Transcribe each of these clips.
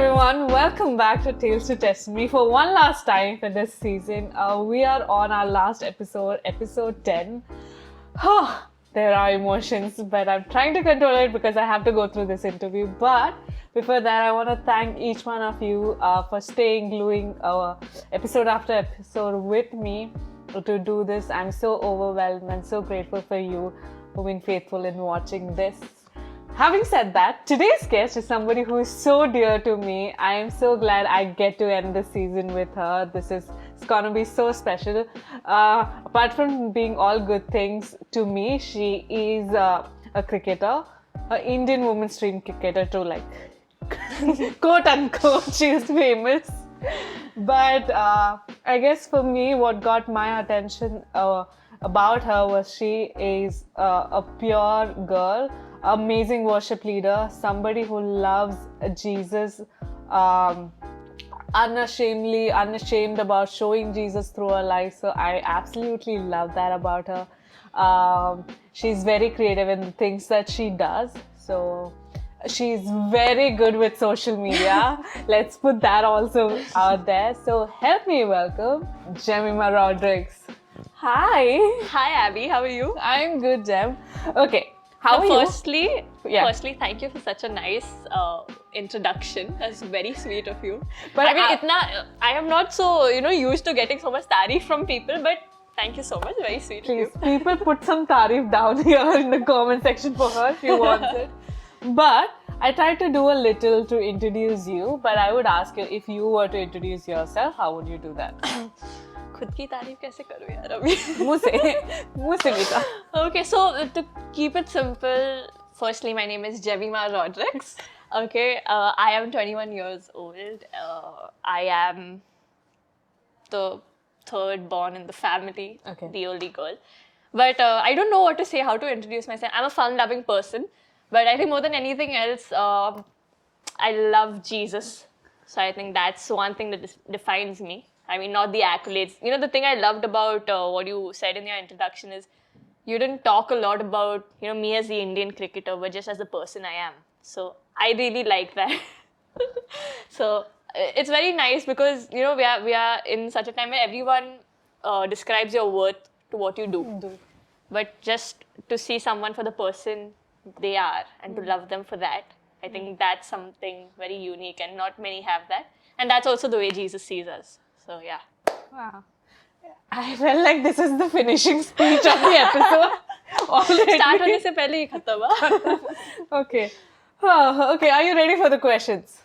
everyone, welcome back to Tales to Test Me for one last time for this season. We are on our last episode, episode 10. There are emotions, but I'm trying to control it because I have to go through this interview. But before that, I want to thank each one of you for staying gluing episode after episode with me to do this. I'm so overwhelmed and so grateful for you who've been faithful in watching this. Having said that, today's guest is somebody who is so dear to me. I am so glad I get to end this season with her. It's gonna be so special. Apart from being all good things to me, she is a cricketer, an Indian women's team cricketer too, like quote unquote, she is famous. But I guess for me, what got my attention about her was she is a pure girl, amazing worship leader, somebody who loves Jesus, unashamed about showing Jesus through her life. So I absolutely love that about her. She's very creative in the things that she does. So she's very good with social media. Let's put that also out there. So help me welcome Jemima Rodrigues. Hi. Hi Abby, how are you? I'm good, Jem. Okay. Firstly, thank you for such a nice introduction. That's very sweet of you. But I mean, I am not so used to getting so much tareef from people. But thank you so much. Very sweet of you. People put some tareef down here in the comment section for her if she wants it. But I tried to do a little to introduce you. But I would ask you, if you were to introduce yourself, how would you do that? खुद की तारीफ कैसे करूँ यार अभी मुँह से बेटा. Okay, so to keep it simple, firstly, my name is Jemima Rodrigues. Okay, I am 21 years old. I am the third born in the family, the only girl. But I don't know what to say, how to introduce myself. I'm a fun-loving person, but I think more than anything else, I love Jesus. So I think that's one thing that defines me. I mean, not the accolades. You know, the thing I loved about what you said in your introduction is you didn't talk a lot about, me as the Indian cricketer, but just as the person I am. So I really like that. So it's very nice because, we are in such a time where everyone describes your worth to what you do. But just to see someone for the person they are and to love them for that, I think that's something very unique and not many have that. And that's also the way Jesus sees us. So yeah. Wow. I felt like this is the finishing speech of the episode. Already. Start होने से पहले ही खत्म. Okay. Okay, are you ready for the questions?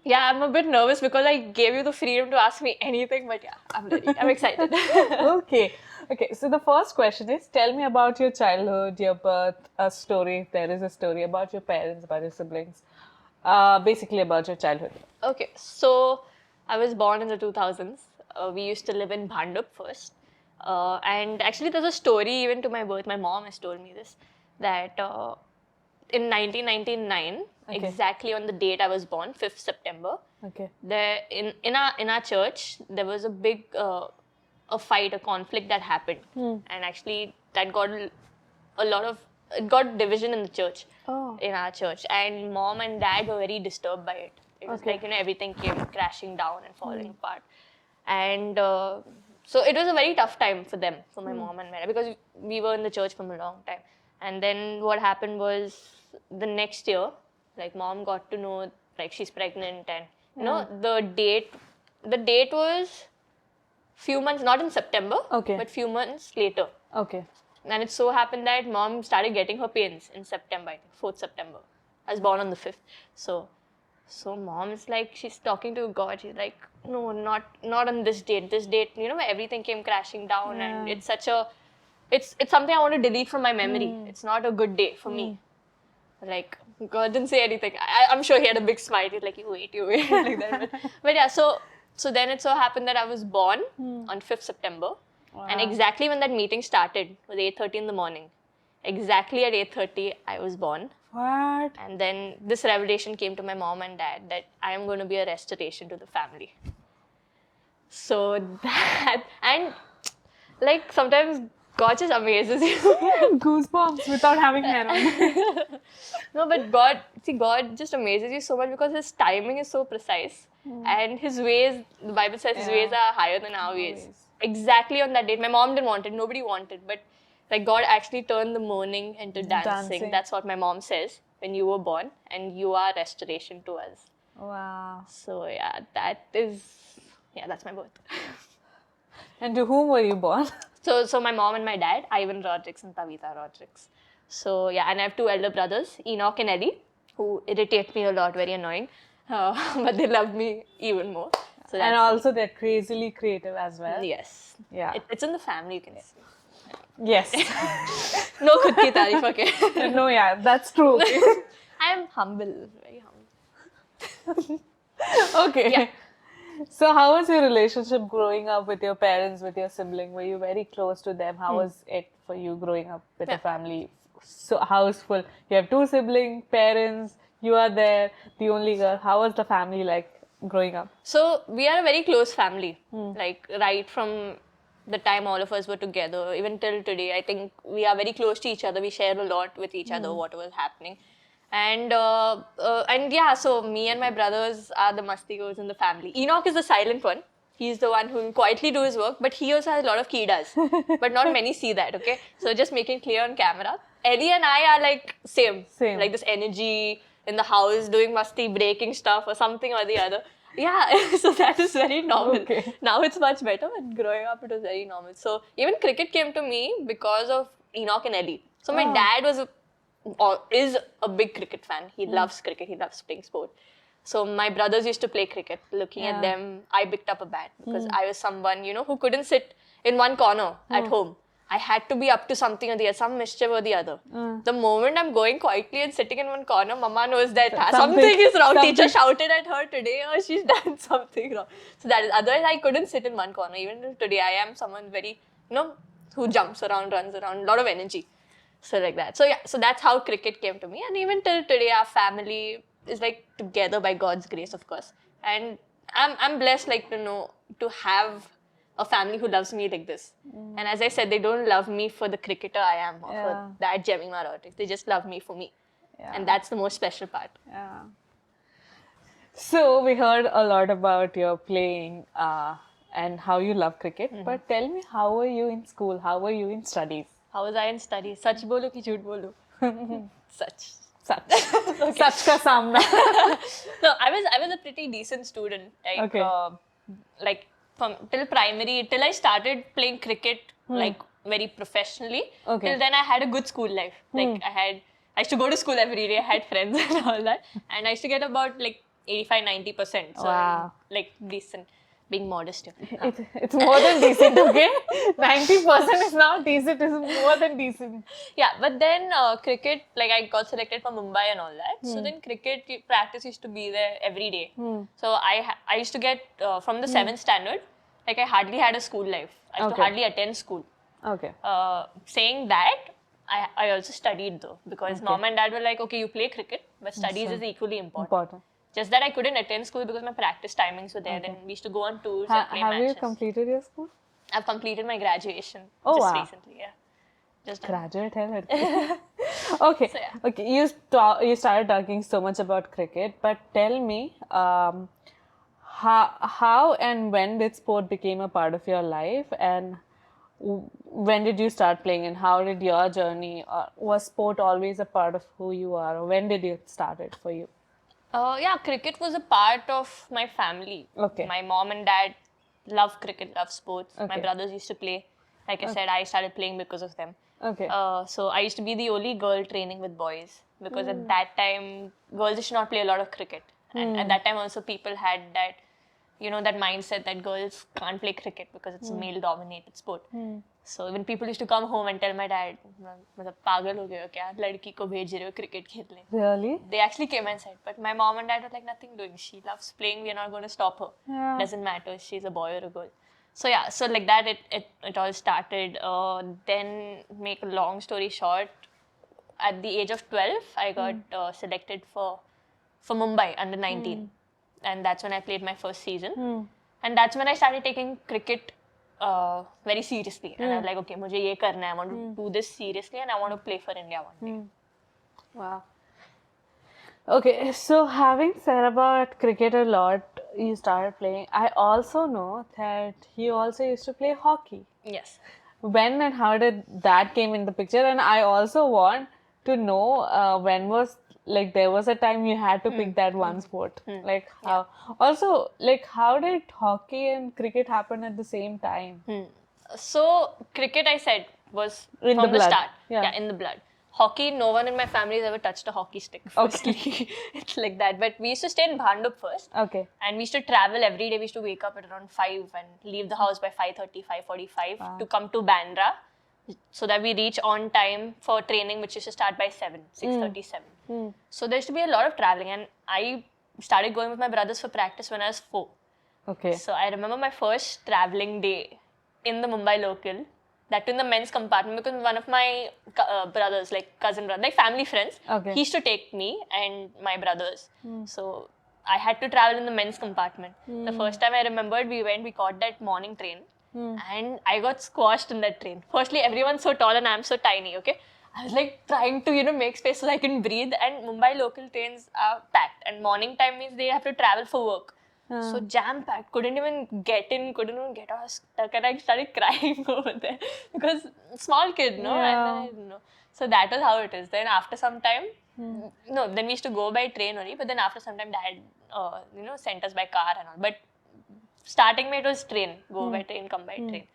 Yeah, I'm a bit nervous because I gave you the freedom to ask me anything, but yeah, I'm ready. I'm excited. Okay, so the first question is, tell me about your childhood, your birth, a story, if there is a story about your parents, about your siblings, basically about your childhood. Okay, so I was born in the 2000s. We used to live in Bhandup first. And actually there's a story even to my birth. My mom has told me this, that in 1999, exactly on the date I was born, 5th September, there in our church, there was a big a fight, a conflict that happened. And actually that got it got division in the church, in our church. And mom and dad were very disturbed by it. It was like, everything came crashing down and falling apart. And so it was a very tough time for them, for my mom and me, because we were in the church for a long time. And then what happened was the next year, like mom got to know like she's pregnant and, the date was few months, not in September, but few months later. And it so happened that mom started getting her pains in September, I think, 4th September. I was born on the 5th. So mom's like, she's talking to God. She's like, no, not on this date. This date, where everything came crashing down, and it's something I want to delete from my memory. It's not a good day for me. Like, God didn't say anything. I'm sure he had a big smile. He's like, you wait, like that. But yeah, so then it so happened that I was born on 5th September. Wow. And exactly when that meeting started, it was 8:30 in the morning. Exactly at 8:30, I was born. What? And then this revelation came to my mom and dad that I am going to be a restoration to the family. So that, and like sometimes God just amazes you. Goosebumps without having hair on. No, but God just amazes you so much because His timing is so precise. And His ways, the Bible says His ways are higher than our ways. Exactly on that date. My mom didn't want it, nobody wanted, but like God actually turned the mourning into dancing. That's what my mom says when you were born, and you are restoration to us. Wow. So yeah, that's my birth. And to whom were you born? So my mom and my dad, Ivan Rodrigues and Tavita Rodrigues. So yeah, and I have two elder brothers, Enoch and Ellie, who irritate me a lot, very annoying, but they love me even more. So And also they're crazily creative as well. Yes. Yeah. It's in the family, you can see. Yes. No khud ki tarif, okay. No, yeah, that's true. I am humble, very humble. Okay. Yeah. So how was your relationship growing up with your parents, with your sibling? Were you very close to them? How was it for you growing up with a family so houseful? You have two siblings, parents, you are there, the only girl. How was the family like growing up? So we are a very close family, like right from the time all of us were together, even till today. I think we are very close to each other. We share a lot with each other, whatever is happening. And yeah, so me and my brothers are the mastigos in the family. Enoch is the silent one. He's the one who will quietly do his work, but he also has a lot of kidas. But not many see that, okay? So just making clear on camera. Ellie and I are like same. Like this energy in the house, doing masti, breaking stuff or something or the other. Yeah, so that is very normal. Okay. Now it's much better, but growing up it was very normal. So even cricket came to me because of Enoch and Ellie. So my dad is a big cricket fan. He loves cricket. He loves playing sport. So my brothers used to play cricket. Looking at them, I picked up a bat because I was someone, who couldn't sit in one corner at home. I had to be up to something or the other, some mischief or the other. The moment I'm going quietly and sitting in one corner, Mama knows that something is wrong. Teacher shouted at her today or she's done something wrong. So that is, otherwise I couldn't sit in one corner. Even till today, I am someone very, who jumps around, runs around, a lot of energy. So like that. So yeah, so that's how cricket came to me. And even till today, our family is like together by God's grace, of course. And I'm blessed, like, to have a family who loves me like this. And as I said, they don't love me for the cricketer I am or for that Jemima Rodrigues. They just love me for me. And that's the most special part. Yeah. So we heard a lot about your playing and how you love cricket. But tell me, how were you in school? How were you in studies? How was I in studies? Sach bolo ki jhoot bolo? Such. Such. Such ka samna. No, I was a pretty decent student. Like, till primary, till I started playing cricket like very professionally. Till then I had a good school life. Like I used to go to school every day. I had friends and all that, and I used to get about like 85-90%. So wow. Like decent. Being modest. It's more than decent, okay? 90% is not decent, it's more than decent. Yeah, but then cricket, like I got selected for Mumbai and all that. So then cricket practice used to be there every day. So I used to get, from the 7th standard, like I hardly had a school life. I used to hardly attend school. Okay. Saying that, I also studied though. Because mom and dad were like, okay, you play cricket, but studies is equally important. Just that I couldn't attend school because my practice timings were there. Then we used to go on tours and play matches. Have you completed your school? I've completed my graduation recently, yeah. Just graduate hai. Okay. So, yeah. Okay. You started talking so much about cricket, but tell me, how and when did sport became a part of your life, and when did you start playing, and how did your journey? Was sport always a part of who you are, or when did it started for you? Yeah, cricket was a part of my family. Okay. My mom and dad love cricket, love sports. Okay. My brothers used to play. Like I said, I started playing because of them. Okay. So I used to be the only girl training with boys because at that time, girls should not play a lot of cricket. And at that time also people had that, that mindset that girls can't play cricket because it's a male-dominated sport. So when people used to come home and tell my dad, मतलब पागल हो गए हो क्या लड़की को भेज रहे हो cricket खेलने? Really? They actually came and said, but my mom and dad were like, nothing doing. She loves playing. We are not going to stop her. Yeah. Doesn't matter if she's a boy or a girl. So yeah, so like that it all started. Then make a long story short, at the age of 12, I got selected for Mumbai under 19, and that's when I played my first season. And that's when I started taking cricket very seriously. And I was like, okay, mujhe ye karna hai. I want to do this seriously and I want to play for India one day. Wow. Okay, so having said about cricket a lot, you started playing. I also know that you also used to play hockey. Yes. When and how did that came in the picture? And I also want to know when was like there was a time you had to pick that one sport. Like how also like how did hockey and cricket happen at the same time? So cricket, I said, was In from the blood. start. Yeah. In the blood. Hockey, no one in my family has ever touched a hockey stick. Firstly, it's like that. But we used to stay in Bhandup first. Okay. And we used to travel every day. We used to wake up at around 5 and leave the house by 5:30, 5:45 to come to Bandra, so that we reach on time for training, which used to start by 6:37. So there used to be a lot of traveling, and I started going with my brothers for practice when I was 4. Okay. So I remember my first traveling day in the Mumbai local, that in the men's compartment, because one of my brothers, like cousin brother, like family friends, he used to take me and my brothers. So I had to travel in the men's compartment. The first time I remembered, we caught that morning train, and I got squashed in that train. Firstly, everyone's so tall and I'm so tiny, okay? I was like trying to, make space so I can breathe, and Mumbai local trains are packed, and morning time means they have to travel for work. So jam-packed, couldn't even get in, couldn't even get out, stuck, and I started crying over there because small kid, no? Yeah. And then I didn't know. So that was how it is. Then after some time, then we used to go by train only, but then after some time dad, sent us by car and all. But starting it was train, go by train, come by train.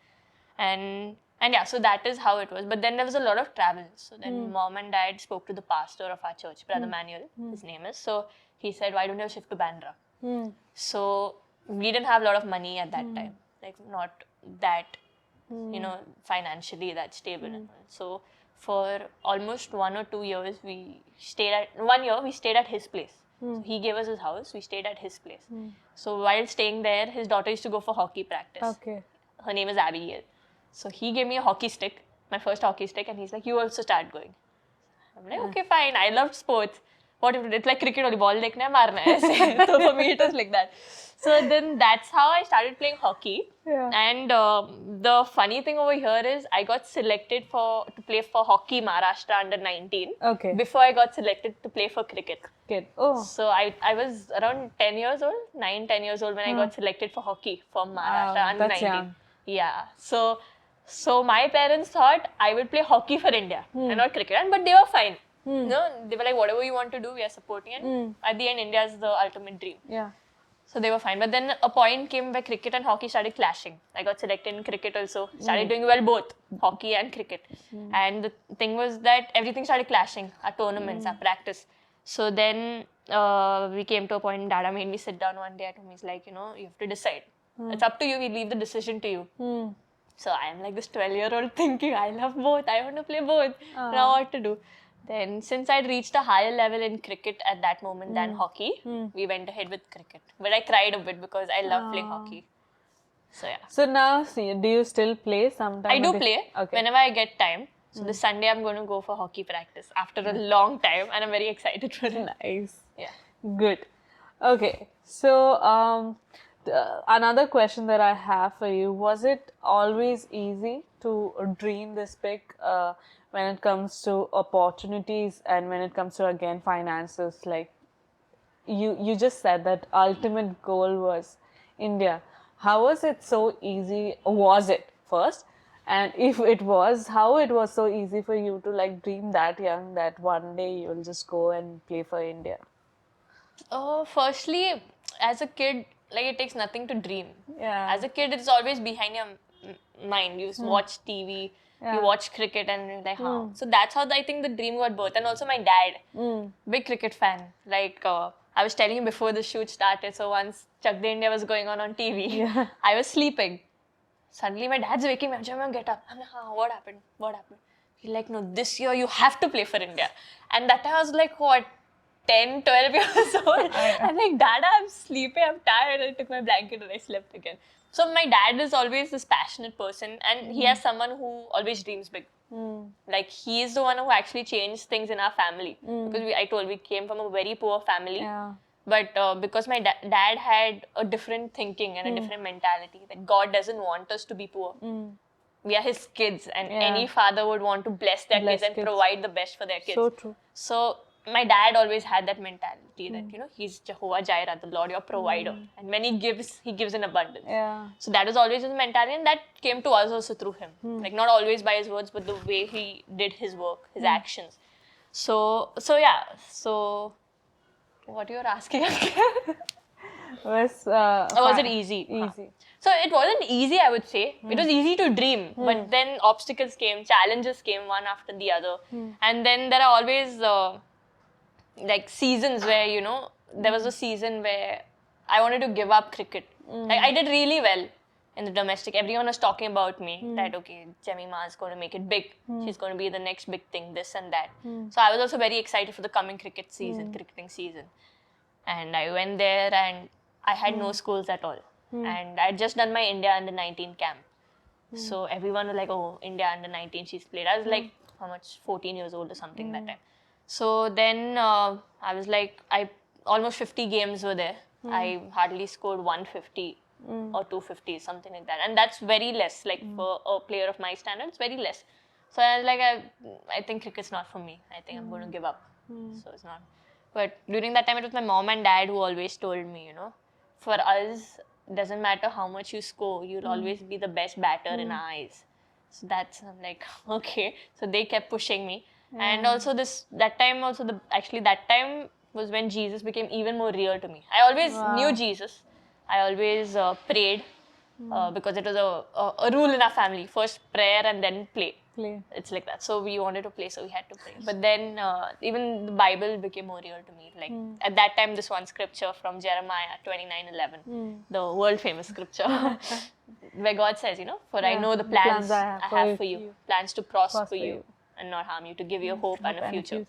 And yeah, so that is how it was. But then there was a lot of travel. So then mom and dad spoke to the pastor of our church, Brother Manuel, his name is. So he said, why don't you shift to Bandra? So we didn't have a lot of money at that time, like not that, financially that stable. So for almost 1 or 2 years, we stayed at his place. So he gave us his house, we stayed at his place. So while staying there, his daughter used to go for hockey practice. Okay. Her name is Abigail. So he gave me a hockey stick, my first hockey stick, and he's like, you also start going. I'm like, okay, fine. I loved sports. What if it's like cricket only, ball dekhna hai, marna hai. So for me, it was like that. So then that's how I started playing hockey. Yeah. And the funny thing over here is I got selected to play for hockey Maharashtra under 19. Okay. Before I got selected to play for cricket. Good. Oh. So I was around 10 years old, 10 years old when I got selected for hockey for Maharashtra under that's 19. young. Yeah. So my parents thought I would play hockey for India and not cricket, but they were fine. No, they were like, whatever you want to do, we are supporting. And at the end, India is the ultimate dream. Yeah. So they were fine. But then a point came where cricket and hockey started clashing. I got selected in cricket also. Started doing well both, hockey and cricket. And the thing was that everything started clashing. Our tournaments, our practice. So then we came to a point, Dada made me sit down one day at home. He's like, you have to decide. It's up to you. We leave the decision to you. So I am like this 12-year-old thinking, I love both. I want to play both. Now what to do? Then since I'd reached a higher level in cricket at that moment than hockey, we went ahead with cricket. But I cried a bit because I love playing hockey. So yeah. So now, do you still play sometimes? I do play whenever I get time. So this Sunday I'm going to go for hockey practice after a long time, and I'm very excited for it. Nice. Yeah. Good. Okay. So another question that I have for you, was it always easy to dream this big when it comes to opportunities and when it comes to, again, finances? Like you just said that ultimate goal was India. How was it so easy? Was it first? And if it was, how it was so easy for you to like dream that young that one day you will just go and play for India? Firstly, as a kid, like it takes nothing to dream. Yeah. As a kid, it's always behind your mind. You watch TV, you watch cricket, and you're like, how? So that's how I think the dream got birth. And also my dad, big cricket fan. Like I was telling you before the shoot started. So once Chak De India was going on TV, I was sleeping. Suddenly my dad's waking me up. Jemima, get up. I'm like, what happened? What happened? He's like, no, this year you have to play for India. And that time I was like, what? 10, 12 years old. I'm like, Dada, I'm sleepy, I'm tired. I took my blanket and I slept again. So my dad is always this passionate person, and he has someone who always dreams big. Like he is the one who actually changed things in our family. Because I told we came from a very poor family. But because my dad had a different thinking and a different mentality, that God doesn't want us to be poor. We are his kids, and any father would want to bless their kids and provide the best for their kids. So true. So my dad always had that mentality that, he's Jehovah Jireh, the Lord, your provider. And when he gives in abundance. Yeah. So that was always his mentality, and that came to us also through him. Like, not always by his words, but the way he did his work, his actions. So what you were asking again? Was it easy? Easy. So it wasn't easy, I would say. It was easy to dream, but then obstacles came, challenges came one after the other. And then there are always like seasons where, there was a season where I wanted to give up cricket. Like, I did really well in the domestic. Everyone was talking about me that, okay, Jemima is going to make it big. She's going to be the next big thing, this and that. So I was also very excited for the coming cricketing season. And I went there and I had no schools at all. And I had just done my India under 19 camp. So everyone was like, oh, India under 19, she's played. I was like, how much? 14 years old or something that time. So then I was like, almost 50 games were there. I hardly scored 150 or 250, something like that. And that's very less. Like for a player of my standards, very less. So I was like, I think cricket's not for me. I think I'm going to give up. So it's not. But during that time, it was my mom and dad who always told me, for us, doesn't matter how much you score, you'll always be the best batter in our eyes. So I'm like, okay. So they kept pushing me. And also that time was when Jesus became even more real to me. I always knew Jesus. I always prayed because it was a rule in our family. First prayer and then play. It's like that. So we wanted to play, so we had to pray. But then even the Bible became more real to me. Like at that time, this one scripture from Jeremiah 29:11, the world famous scripture, where God says, for I know the plans I have for you, plans to prosper you and not harm you, to give you a hope and a future.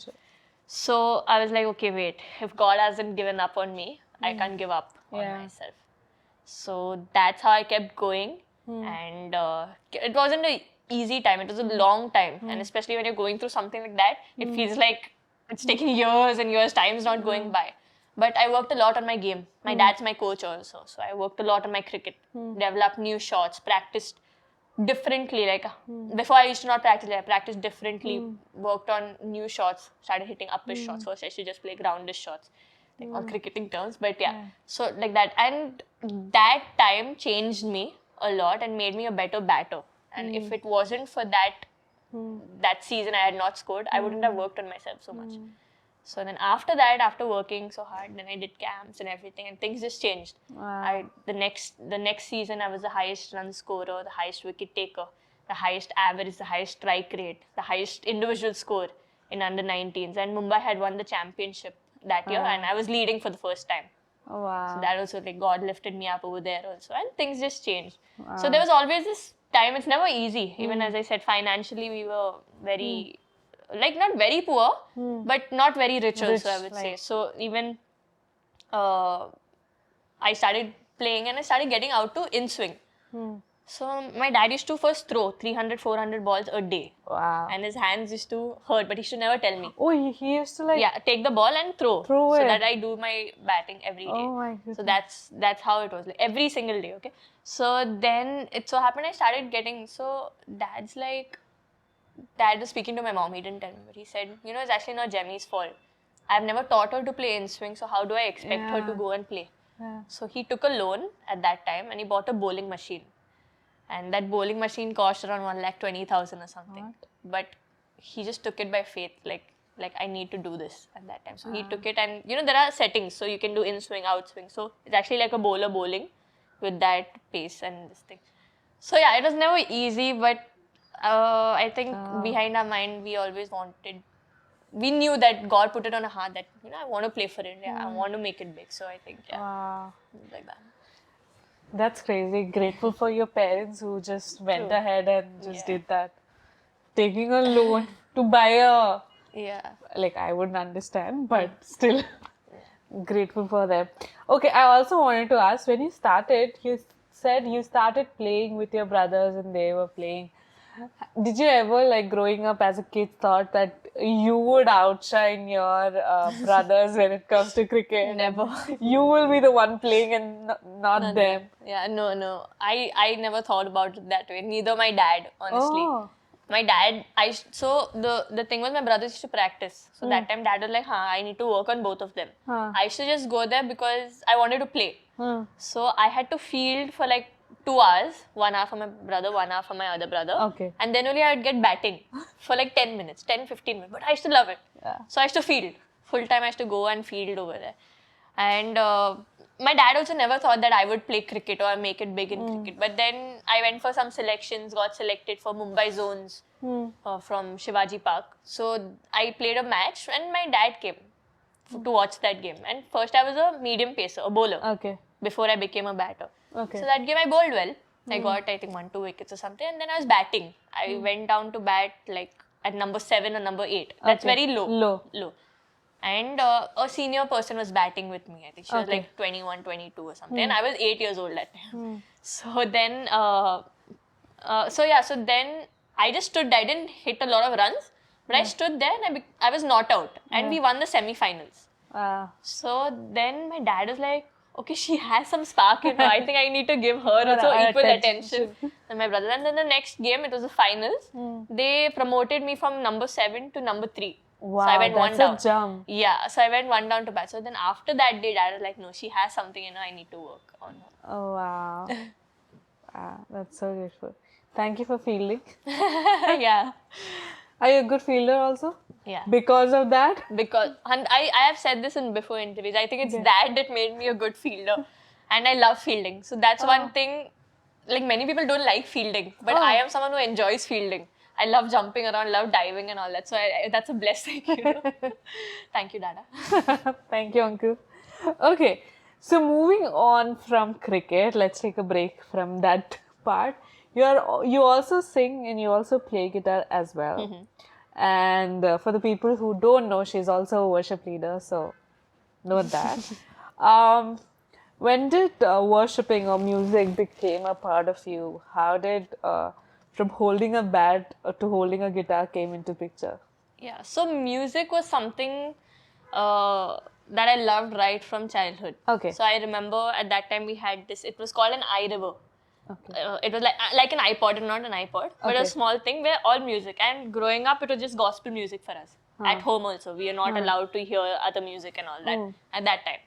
So I was like, okay, wait, if God hasn't given up on me, I can't give up on myself. So that's how I kept going. And it wasn't an easy time, it was a long time. And especially when you're going through something like that, it feels like it's taking years and years, time is not going by. But I worked a lot on my game. My dad's my coach also. So I worked a lot on my cricket, developed new shots, practiced differently. Like before, I used to not practice. I practiced differently, worked on new shots, started hitting uppish shots. First, I should just play groundish shots, like on cricketing terms. But so like that. And that time changed me a lot and made me a better batter. And if it wasn't for that season I had not scored, I wouldn't have worked on myself so much. So then after that, after working so hard, then I did camps and everything, and things just changed. The next season, I was the highest run scorer, the highest wicket taker, the highest average, the highest strike rate, the highest individual score in under 19s. And Mumbai had won the championship that year, and I was leading for the first time. Oh, wow. So that also, like, God lifted me up over there also, and things just changed. So there was always this time. It's never easy. Even as I said, financially we were very, like, not very poor, but not very rich also, I would say. So even I started playing and I started getting out to in-swing. So my dad used to first throw 300, 400 balls a day. Wow. And his hands used to hurt, but he should never tell me. Oh, he used to like... Yeah, take the ball and throw. Throw it. So that I do my batting every day. Oh my goodness. So that's how it was, like every single day, okay? So then it so happened I started getting, so dad was speaking to my mom, he didn't tell me, but he said, it's actually not Jemmy's fault. I've never taught her to play in swing, so how do I expect her to go and play? So he took a loan at that time and he bought a bowling machine. And that bowling machine cost around 1,20,000 or something. What? But he just took it by faith, like I need to do this at that time. So he took it, and there are settings, so you can do in swing, out swing. So it's actually like a bowler bowling with that pace and this thing. So yeah, it was never easy, but I think behind our mind we always we knew that God put it on our heart that I want to play for India, I want to make it big. So I think like that. That's crazy. Grateful for your parents who just went ahead and just did that. Taking a loan to buy a... Like, I wouldn't understand, but still grateful for them. Okay, I also wanted to ask, when you started, you said you started playing with your brothers and they were playing. Did you ever, like growing up as a kid, thought that you would outshine your brothers when it comes to cricket? Never. You will be the one playing and not them. Yeah, no. I never thought about it that way. Neither my dad, honestly. Oh. My dad, so the thing was my brothers used to practice. So that time dad was like, I need to work on both of them. I used to just go there because I wanted to play. So I had to field for like 2 hours, 1 hour for my brother, 1 hour for my other brother. Okay. And then only I would get batting for like 10 minutes, 10, 15 minutes. But I used to love it. Yeah. So I used to field. Full time I used to go and field over there. And my dad also never thought that I would play cricket or make it big in cricket. But then I went for some selections, got selected for Mumbai zones from Shivaji Park. So I played a match and my dad came to watch that game. And first I was a medium pacer, a bowler. Okay. Before I became a batter. Okay. So that game I bowled well. I got, I think, 1-2 wickets or something. And then I was batting. I went down to bat like at number 7 or number 8. That's very low. Low. And a senior person was batting with me. I think she was like 21, 22 or something. And I was 8 years old that time. So then, so then I just stood there. I didn't hit a lot of runs. But I stood there and I was not out. And we won the semi-finals. So then my dad was like, okay, she has some spark in her. I think I need to give her also equal attention. And my brother. And then the next game, it was the finals. They promoted me from number 7 to number 3. Wow, so I went that's 1 down. A jump. Yeah, so I went 1 down to bat. So then after that day, dad was like, no, she has something in her. I need to work on her. Oh, wow. Wow, that's so beautiful. Thank you for fielding. Yeah. Are you a good fielder also? Yeah. Because of that? Because, and I have said this in before interviews, I think it's that made me a good fielder. And I love fielding. So that's one thing, like many people don't like fielding, but I am someone who enjoys fielding. I love jumping around, love diving and all that. So that's a blessing, you know. Thank you, Dada. Thank you, uncle. Okay, so moving on from cricket, let's take a break from that part. You also sing and you also play guitar as well. And for the people who don't know, she's also a worship leader, so note that. When did worshipping or music became a part of you? How did from holding a bat to holding a guitar came into picture? Yeah, so music was something that I loved right from childhood. Okay. So I remember at that time we had this, it was called an iRiver. Okay. It was like an iPod, not an iPod, but a small thing where all music. And growing up, it was just gospel music for us. At home also, we are not allowed to hear other music and all that at that time.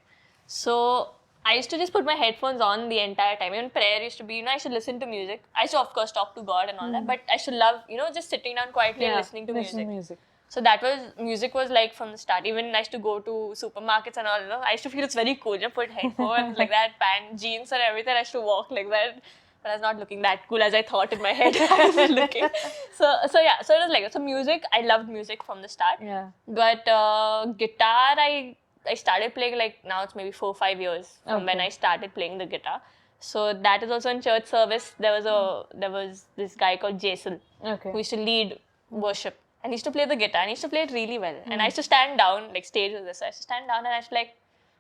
So I used to just put my headphones on the entire time. Even prayer used to be, I should listen to music. I used to, of course, talk to God and all that, but I should love, just sitting down quietly and listening to music. So that was, music was like from the start. Even I used to go to supermarkets and all, I used to feel it's very cool. Put headphones like that, pant, jeans and everything. I used to walk like that. But I was not looking that cool as I thought in my head I was looking. So it was like that. So music, I loved music from the start. Yeah. But guitar, I started playing like now it's maybe 4 or 5 years from when I started playing the guitar. So that is also in church service. There was this guy called Jason who used to lead worship. And he used to play the guitar and he used to play it really well. And I used to stand down, like stage was this. So I used to stand down and I used to like,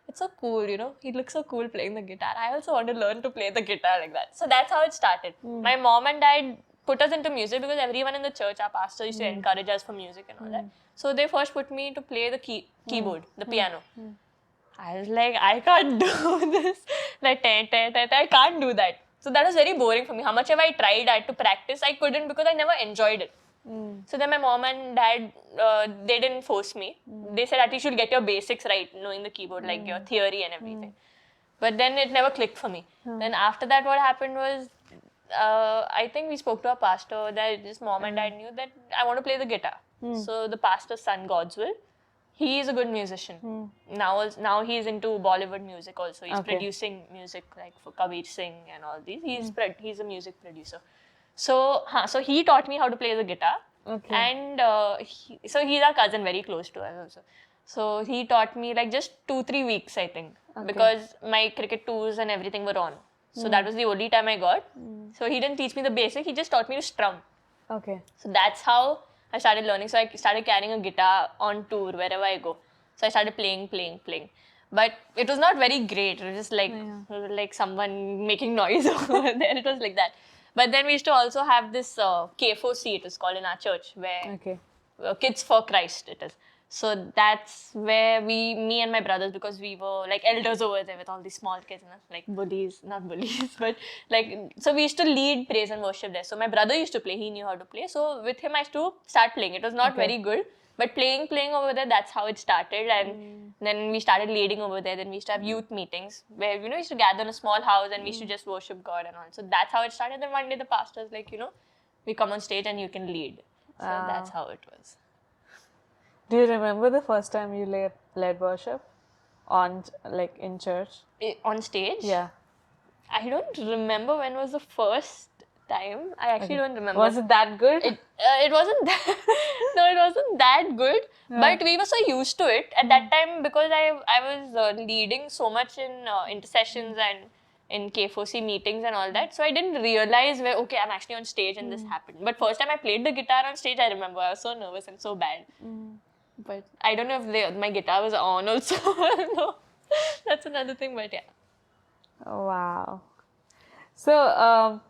it's so cool, he looks so cool playing the guitar. I also want to learn to play the guitar like that. So that's how it started. My mom and dad put us into music because everyone in the church, our pastor used to encourage us for music and all that. So they first put me to play the keyboard, the piano. I was like, I can't do this. Like, I can't do that. So that was very boring for me. How much have I tried? I had to practice. I couldn't because I never enjoyed it. So then my mom and dad, they didn't force me. They said at least you should get your basics right, knowing the keyboard, like your theory and everything. But then it never clicked for me. Then after that, what happened was, I think we spoke to our pastor that just mom and dad knew that I want to play the guitar. So the pastor's son, God's will, he is a good musician. Now he is into Bollywood music also. He's producing music like for Kabir Singh and all these. He's a music producer. So he taught me how to play the guitar. And so he's our cousin, very close to us also. So he taught me like just 2-3 weeks, I think, because my cricket tours and everything were on. So that was the only time I got. So he didn't teach me the basic, he just taught me to strum. So that's how I started learning. So I started carrying a guitar on tour wherever I go. So I started playing. But it was not very great. It was just like someone making noise over there. It was like that. But then we used to also have this K4C, it is called in our church, where Okay. Kids for Christ it is. So that's where me and my brothers, because we were like elders over there with all these small kids, like bullies, not bullies, but like, so we used to lead praise and worship there. So my brother used to play, he knew how to play. So with him, I used to start playing. It was not very good, but playing over there, that's how it started. And then we started leading over there. Then we used to have youth meetings where, we used to gather in a small house and we used to just worship God and all. So that's how it started. Then one day the pastor's like, we come on stage and you can lead. So that's how it was. Do you remember the first time you led worship in church? On stage? Yeah. I don't remember when was the first time. I actually don't remember. Was it that good? It wasn't that. No, it wasn't that good. But we were so used to it at that time, because I was leading so much in intercessions and in K4C meetings and all that. So I didn't realize I'm actually on stage and this happened. But first time I played the guitar on stage, I remember I was so nervous and so bad. But I don't know if my guitar was on also. No, that's another thing, but yeah. Oh, wow. So,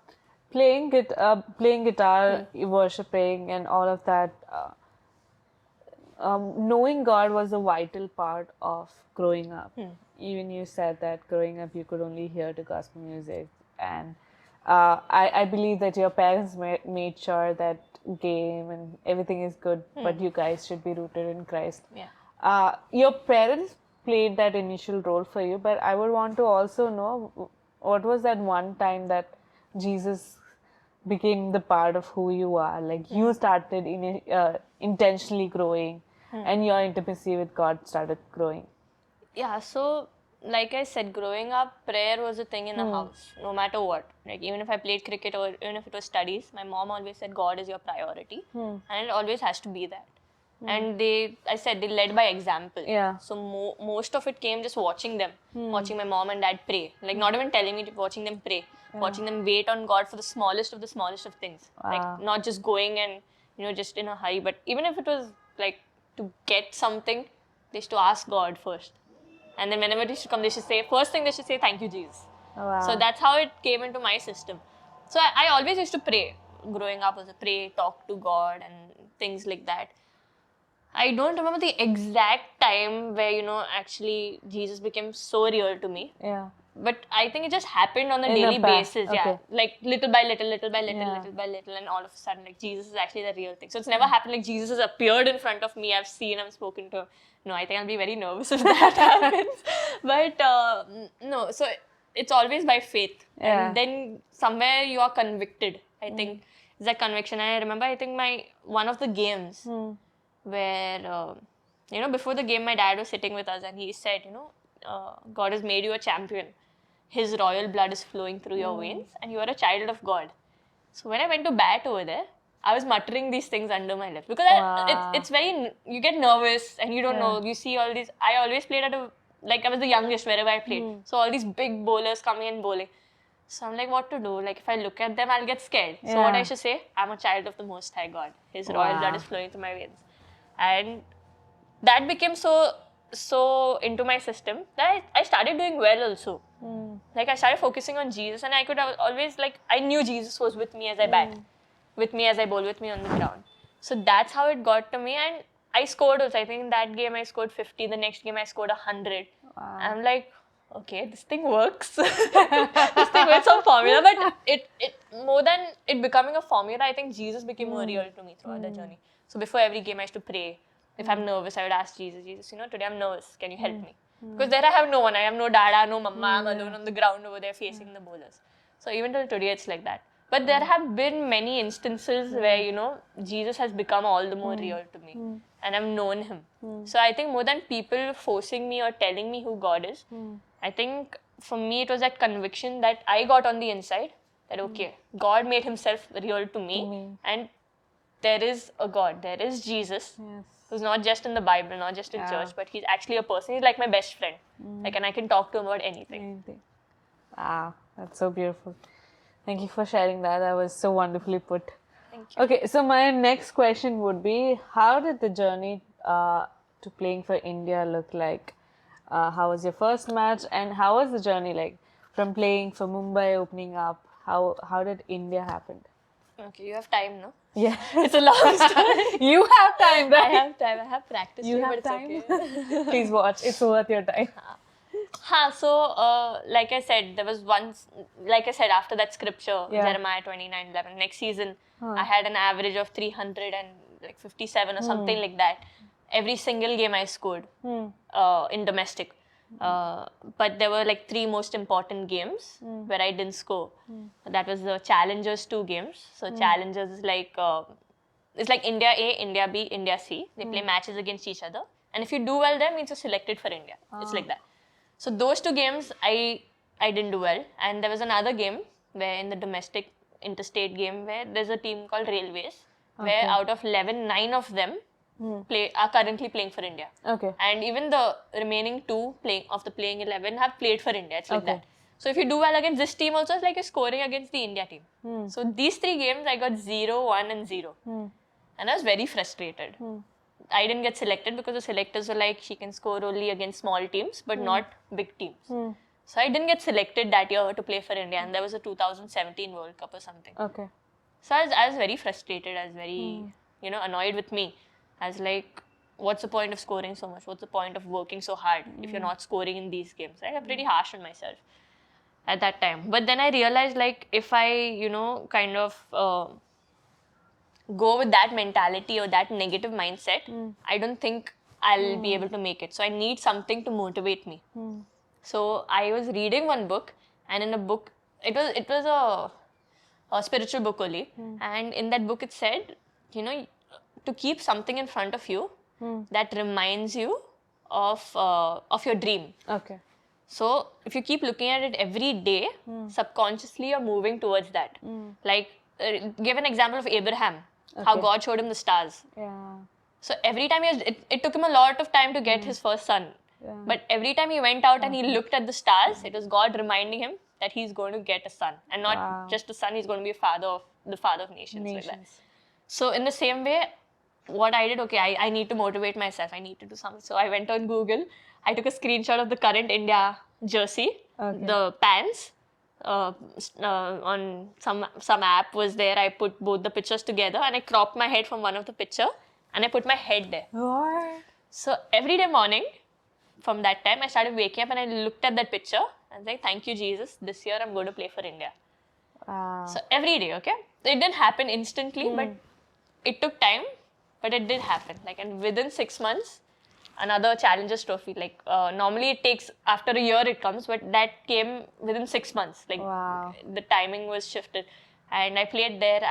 playing guitar, worshiping, and all of that, knowing God was a vital part of growing up. Even you said that growing up you could only hear the gospel music, and I believe that your parents made sure that game and everything is good, but you guys should be rooted in Christ. Yeah. Your parents played that initial role for you, but I would want to also know, what was that one time that Jesus became the part of who you are? Like you started intentionally growing, and your intimacy with God started growing. Yeah, so like I said, growing up, prayer was a thing in the house, no matter what. Like even if I played cricket or even if it was studies, my mom always said God is your priority, and it always has to be that. And they led by example. Yeah. So most of it came just watching them, watching my mom and dad pray. Like not even telling me, watching them pray, watching them wait on God for the smallest of things. Wow. Like not just going and just in a hurry, but even if it was like to get something, they used to ask God first. And then whenever they should come, first thing they should say, thank you, Jesus. Wow. So that's how it came into my system. So I always used to pray. Growing up, was a pray, talk to God and things like that. I don't remember the exact time where, actually Jesus became so real to me. Yeah. But I think it just happened on a In daily the past, basis. okay. Yeah. Like little by little, little by little, Yeah. little by little. And all of a sudden, like Jesus is actually the real thing. So it's never happened like Jesus has appeared in front of me. I've seen him, spoken to him. No, I think I'll be very nervous if that happens. But no, so it's always by faith. Yeah. And then somewhere you are convicted. I think it's that conviction. I remember, I think one of the games where, before the game, my dad was sitting with us and he said, God has made you a champion. His royal blood is flowing through your veins and you are a child of God. So when I went to bat over there, I was muttering these things under my lips because it's very, you get nervous and you don't know, you see all these, I always played I was the youngest wherever I played. So all these big bowlers coming and bowling. So I'm like, what to do? Like if I look at them, I'll get scared. So what I should say? I'm a child of the Most High God. His royal blood is flowing through my veins. And that became so into my system that I started doing well also. Like I started focusing on Jesus and I could always I knew Jesus was with me as I bat, with me as I bowl, with me on the ground. So that's how it got to me and I scored also. I think in that game I scored 50, the next game I scored 100. I'm like, okay, this thing works. This thing with some formula, but it more than it becoming a formula, I think Jesus became more real to me throughout the journey. So before every game I used to pray. If I'm nervous, I would ask Jesus, today I'm nervous, can you help me? Because there I have no one, I have no dada, no mama, I'm alone on the ground over there facing the bowlers. So even till today it's like that. But there have been many instances where, Jesus has become all the more real to me. And I've known him. So I think more than people forcing me or telling me who God is, I think for me it was that conviction that I got on the inside that okay, God made himself real to me. And there is a God, there is Jesus. Yes. Who's not just in the Bible, not just in church, but he's actually a person. He's like my best friend. And I can talk to him about anything. Wow, that's so beautiful. Thank you for sharing that. That was so wonderfully put. Thank you. Okay, so my next question would be, how did the journey to playing for India look like? How was your first match and how was the journey like from playing for Mumbai, opening up? how did India happen? Okay, you have time, no? Yeah. It's a long story. You have time, I right? have time. I have practice. You but have it's time. Okay. Please watch. It's worth your time. So, like I said, there was once, like I said, after that scripture, Yeah. Jeremiah 29:11, next season, I had an average of 357 or something like that. Every single game I scored in domestic. But there were like 3 most important games where I didn't score. That was the Challengers 2 games. So, Challengers is like, it's like India A, India B, India C. They play matches against each other. And if you do well there, means you're selected for India. It's like that. So those 2 games, I didn't do well. And there was another game where in the domestic interstate game where there's a team called Railways, where out of 11, 9 of them are currently playing for India. Okay. And even the remaining 2 of the playing 11 have played for India. It's like that. So if you do well against this team also, it's like you're scoring against the India team. So these 3 games, I got 0, 1 and 0. And I was very frustrated. I didn't get selected because the selectors were like, she can score only against small teams, but not big teams. So I didn't get selected that year to play for India, and there was a 2017 World Cup or something. Okay. So I was very frustrated. I was very, annoyed with me. I was like, what's the point of scoring so much? What's the point of working so hard if you're not scoring in these games? Right? I'm pretty harsh on myself at that time. But then I realized, like, if I, kind of go with that mentality or that negative mindset, I don't think I'll be able to make it. So I need something to motivate me. So I was reading one book, and in a book, it was a spiritual book only, and in that book it said, to keep something in front of you that reminds you of your dream. Okay. So if you keep looking at it every day, subconsciously you're moving towards that. Like, give an example of Abraham. How God showed him the stars. Yeah. So every time it took him a lot of time to get his first son. Yeah. But every time he went out and he looked at the stars, it was God reminding him that he's going to get a son. And not just a son, he's going to be the father of nations. Like that. So in the same way, what I did, I need to motivate myself. I need to do something. So I went on Google. I took a screenshot of the current India jersey, the pants. On some app was there. I put both the pictures together and I cropped my head from one of the picture and I put my head there. What? So every day morning, from that time, I started waking up and I looked at that picture and said, thank you, Jesus. This year I'm going to play for India. Wow. So every day, okay? It didn't happen instantly, but it took time, but it did happen. Like, and within 6 months, another Challengers trophy. Like, normally it takes, after a year it comes, but that came within 6 months. Like, the timing was shifted. And I played there.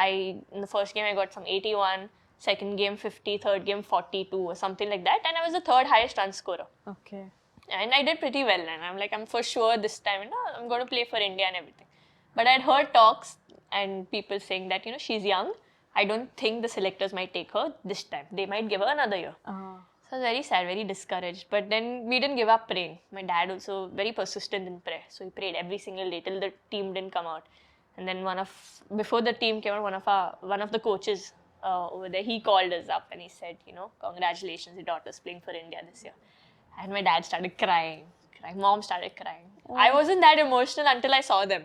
In the first game, I got some 81, second game 50, third game 42 or something like that. And I was the 3rd highest run scorer. Okay. And I did pretty well. And I'm like, I'm for sure this time, I'm going to play for India and everything. But I'd heard talks and people saying that, she's young. I don't think the selectors might take her this time. They might give her another year. So I was very sad, very discouraged. But then we didn't give up praying. My dad also very persistent in prayer. So he prayed every single day till the team didn't come out. And then before the team came out, one of the coaches over there, he called us up and he said, congratulations, your daughter's playing for India this year. And my dad started crying. Mom started crying. I wasn't that emotional until I saw them.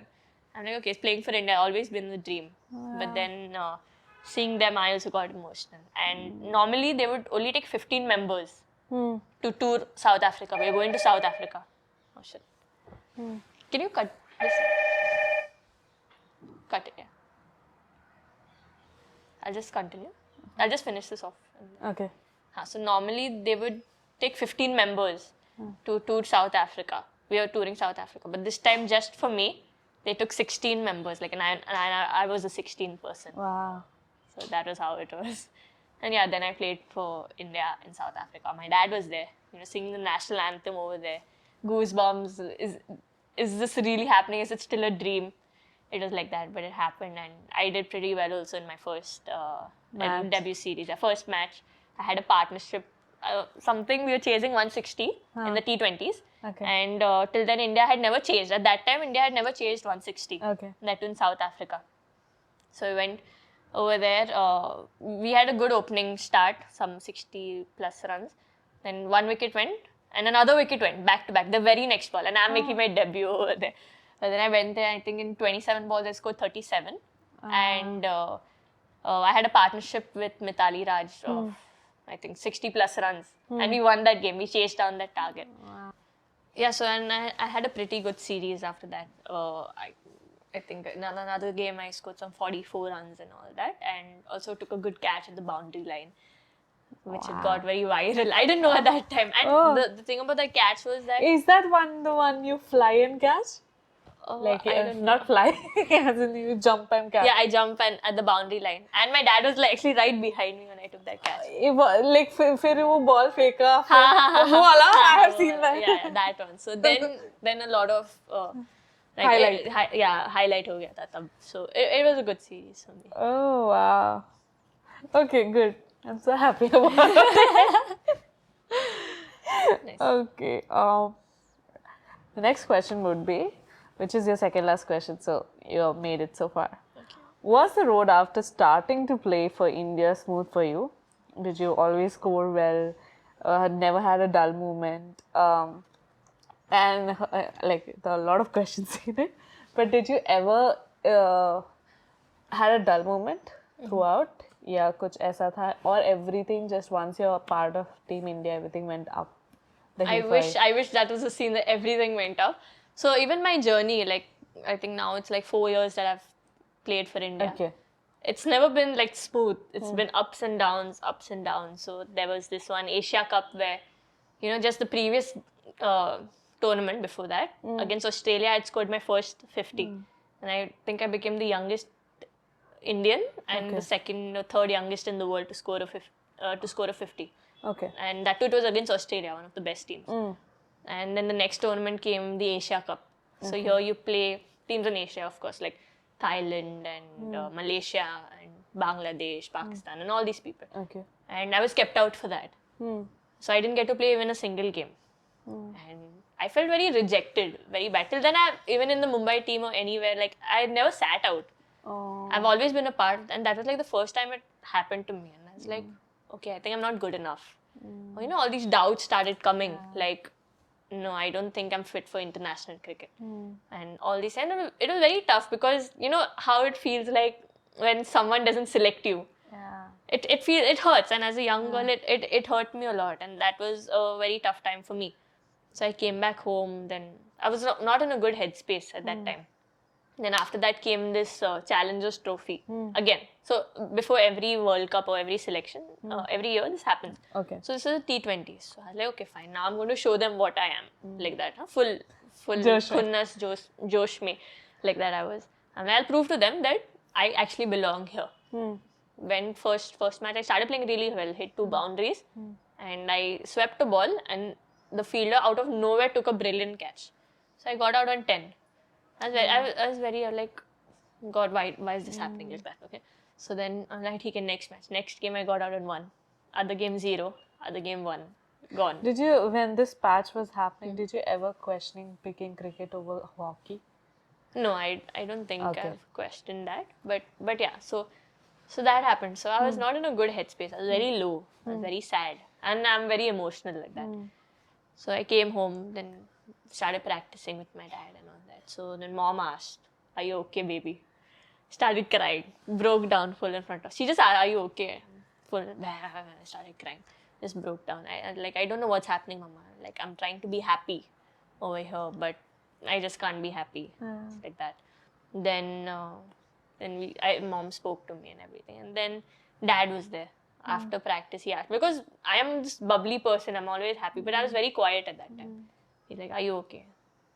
I'm like, okay, it's playing for India. Always been the dream. But then seeing them, I also got emotional. And normally they would only take 15 members to tour South Africa. We're going to South Africa. Oh shit. Can you cut this? Cut it, yeah. I'll just continue. I'll just finish this off. Okay. So normally they would take 15 members to tour South Africa. We were touring South Africa. But this time, just for me, they took 16 members. Like, and I was the 16th person. Wow. So that was how it was. And yeah, then I played for India in South Africa. My dad was there, singing the national anthem over there. Goosebumps. Is this really happening? Is it still a dream? It was like that, but it happened. And I did pretty well also in my first debut series. The first match, I had a partnership. Something we were chasing 160 in the T20s. Okay. And till then, India had never chased. At that time, India had never chased 160. Okay. That too in South Africa. So we went over there. We had a good opening start, some 60 plus runs. Then 1 wicket went and another wicket went back to back, the very next ball. And I'm making my debut over there. But then I went there, I think in 27 balls I scored 37. And I had a partnership with Mithali Raj of, I think, 60 plus runs. And we won that game. We chased down that target. Yeah, so and I had a pretty good series after that. I think in another game I scored some 44 runs and all that, and also took a good catch at the boundary line, which it got very viral. I didn't know at that time. And the thing about that catch was that... Is that the one you fly and catch? Like, I don't not fly, as in you jump and catch. Yeah, I jump and at the boundary line. And my dad was like actually right behind me when I took that catch. Like, फिर वो ball फेंका, वो वाला, I have seen that. Yeah, that one. So then a lot of highlight. Highlight हो गया था तब. So it was a good series for me. Oh wow. Okay, good. I'm so happy about it. Nice. Okay. The next question would be, which is your second last question, so you made it so far. Okay. Was the road after starting to play for India smooth for you? Did you always score well? Never had a dull moment? And like, there are a lot of questions in it. But did you ever had a dull moment throughout? Yeah, kuch aisa tha, or everything just once you're a part of Team India, everything went up? I wish that was the scene that everything went up. So even my journey, like, I think now it's like 4 years that I've played for India. Okay. It's never been like smooth. It's been ups and downs, ups and downs. So there was this one Asia Cup where, you know, just the previous tournament before that, against Australia, I had scored my first 50. And I think I became the youngest Indian and the second or third youngest in the world to score a 50. Okay. And that too, it was against Australia, one of the best teams. And then the next tournament came the Asia Cup. So here you play teams in Asia, of course, like Thailand and Malaysia and Bangladesh, Pakistan, and all these people. Okay. And I was kept out for that. So I didn't get to play even a single game. And I felt very rejected, very bad. Till then, even in the Mumbai team or anywhere, like, I never sat out. I've always been a part, and that was like the first time it happened to me. And I was like, okay, I think I'm not good enough. You know, all these doubts started coming, like, no, I don't think I'm fit for international cricket. And all this. And it was very tough because, you know, how it feels like when someone doesn't select you. Yeah. It hurts. And as a young girl, it hurt me a lot. And that was a very tough time for me. So I came back home. Then I was not in a good headspace at that time. Then after that came this Challengers Trophy again. So before every World Cup or every selection, every year this happens. Okay. So this is a T20. So I was like, okay, fine. Now I'm going to show them what I am, like that. Huh? Full khunnas, josh me, like that I was. And I'll prove to them that I actually belong here. When first match, I started playing really well. Hit 2 boundaries, and I swept a ball, and the fielder out of nowhere took a brilliant catch. So I got out on 10. I was very like, God, why is this happening like that? Okay. So then I'm like, okay, next match. Next game I got out on 1. Other game 0. Other game 1. Gone. Did you, when this patch was happening, did you ever questioning picking cricket over hockey? No, I don't think I've questioned that. But yeah, so that happened. So I was not in a good headspace. I was very low. I was very sad. And I'm very emotional like that. So I came home, then started practicing with my dad and all that. So then mom asked, are you okay, baby? Started crying. Broke down full in front of. She just asked, are you okay? Full. Started crying. Just broke down. I don't know what's happening, mama. Like, I'm trying to be happy over here, but I just can't be happy. Like that. Then mom spoke to me and everything. And then dad was there. After practice, he asked. Because I am this bubbly person. I'm always happy. But I was very quiet at that time. He's like, are you okay?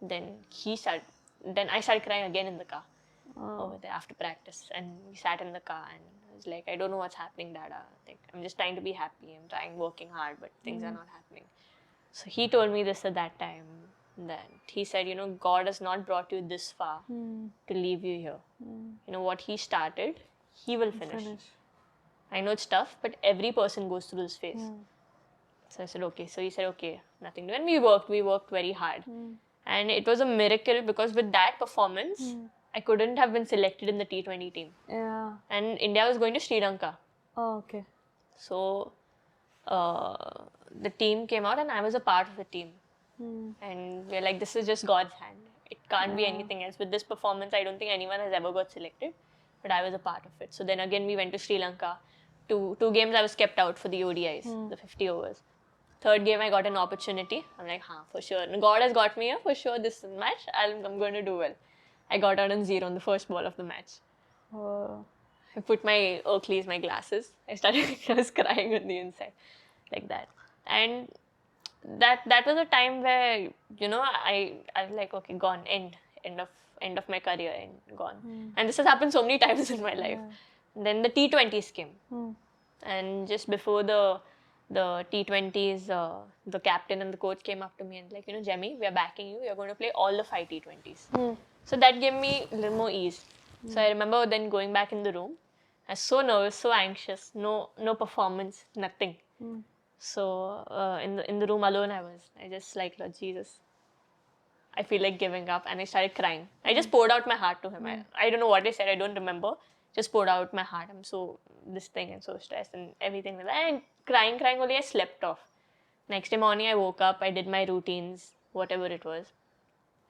Then I started crying again in the car. Over there after practice. And we sat in the car and I was like, I don't know what's happening, Dada. Like, I'm just trying to be happy. I'm working hard, but things are not happening. So he told me this at that time. Then he said, you know, God has not brought you this far to leave you here. You know, what he started, he will finish. I know it's tough, but every person goes through this phase. So I said, okay. So he said, okay, nothing to do. And we worked very hard. And it was a miracle because with that performance, I couldn't have been selected in the T20 team. Yeah. And India was going to Sri Lanka. Oh, okay. So the team came out and I was a part of the team. And we're like, this is just God's hand. can't be anything else. With this performance, I don't think anyone has ever got selected, but I was a part of it. So then again, we went to Sri Lanka. Two games I was kept out for the ODIs, the 50 overs. Third game, I got an opportunity. I'm like, for sure. And God has got me here, for sure, this match, I'm going to do well. I got out on 0 on the first ball of the match. Oh. I put my Oakleys, my glasses. I was crying on the inside, like that. And that was a time where, I was like, okay, gone, end of my career, gone. And this has happened so many times in my life. Then the T20s came. And just before the T20s, the captain and the coach came up to me and like, Jemmy, we are backing you. You're going to play all the 5 T20s. So that gave me a little more ease. So I remember then going back in the room. I was so nervous, so anxious. No performance, nothing. So in the room alone, I just like, Lord Jesus, I feel like giving up, and I started crying. I just poured out my heart to him. I don't know what I said. I don't remember. Just poured out my heart. I'm so this thing and so stressed and everything like that. And crying only. I slept off. Next day morning, I woke up. I did my routines, whatever it was.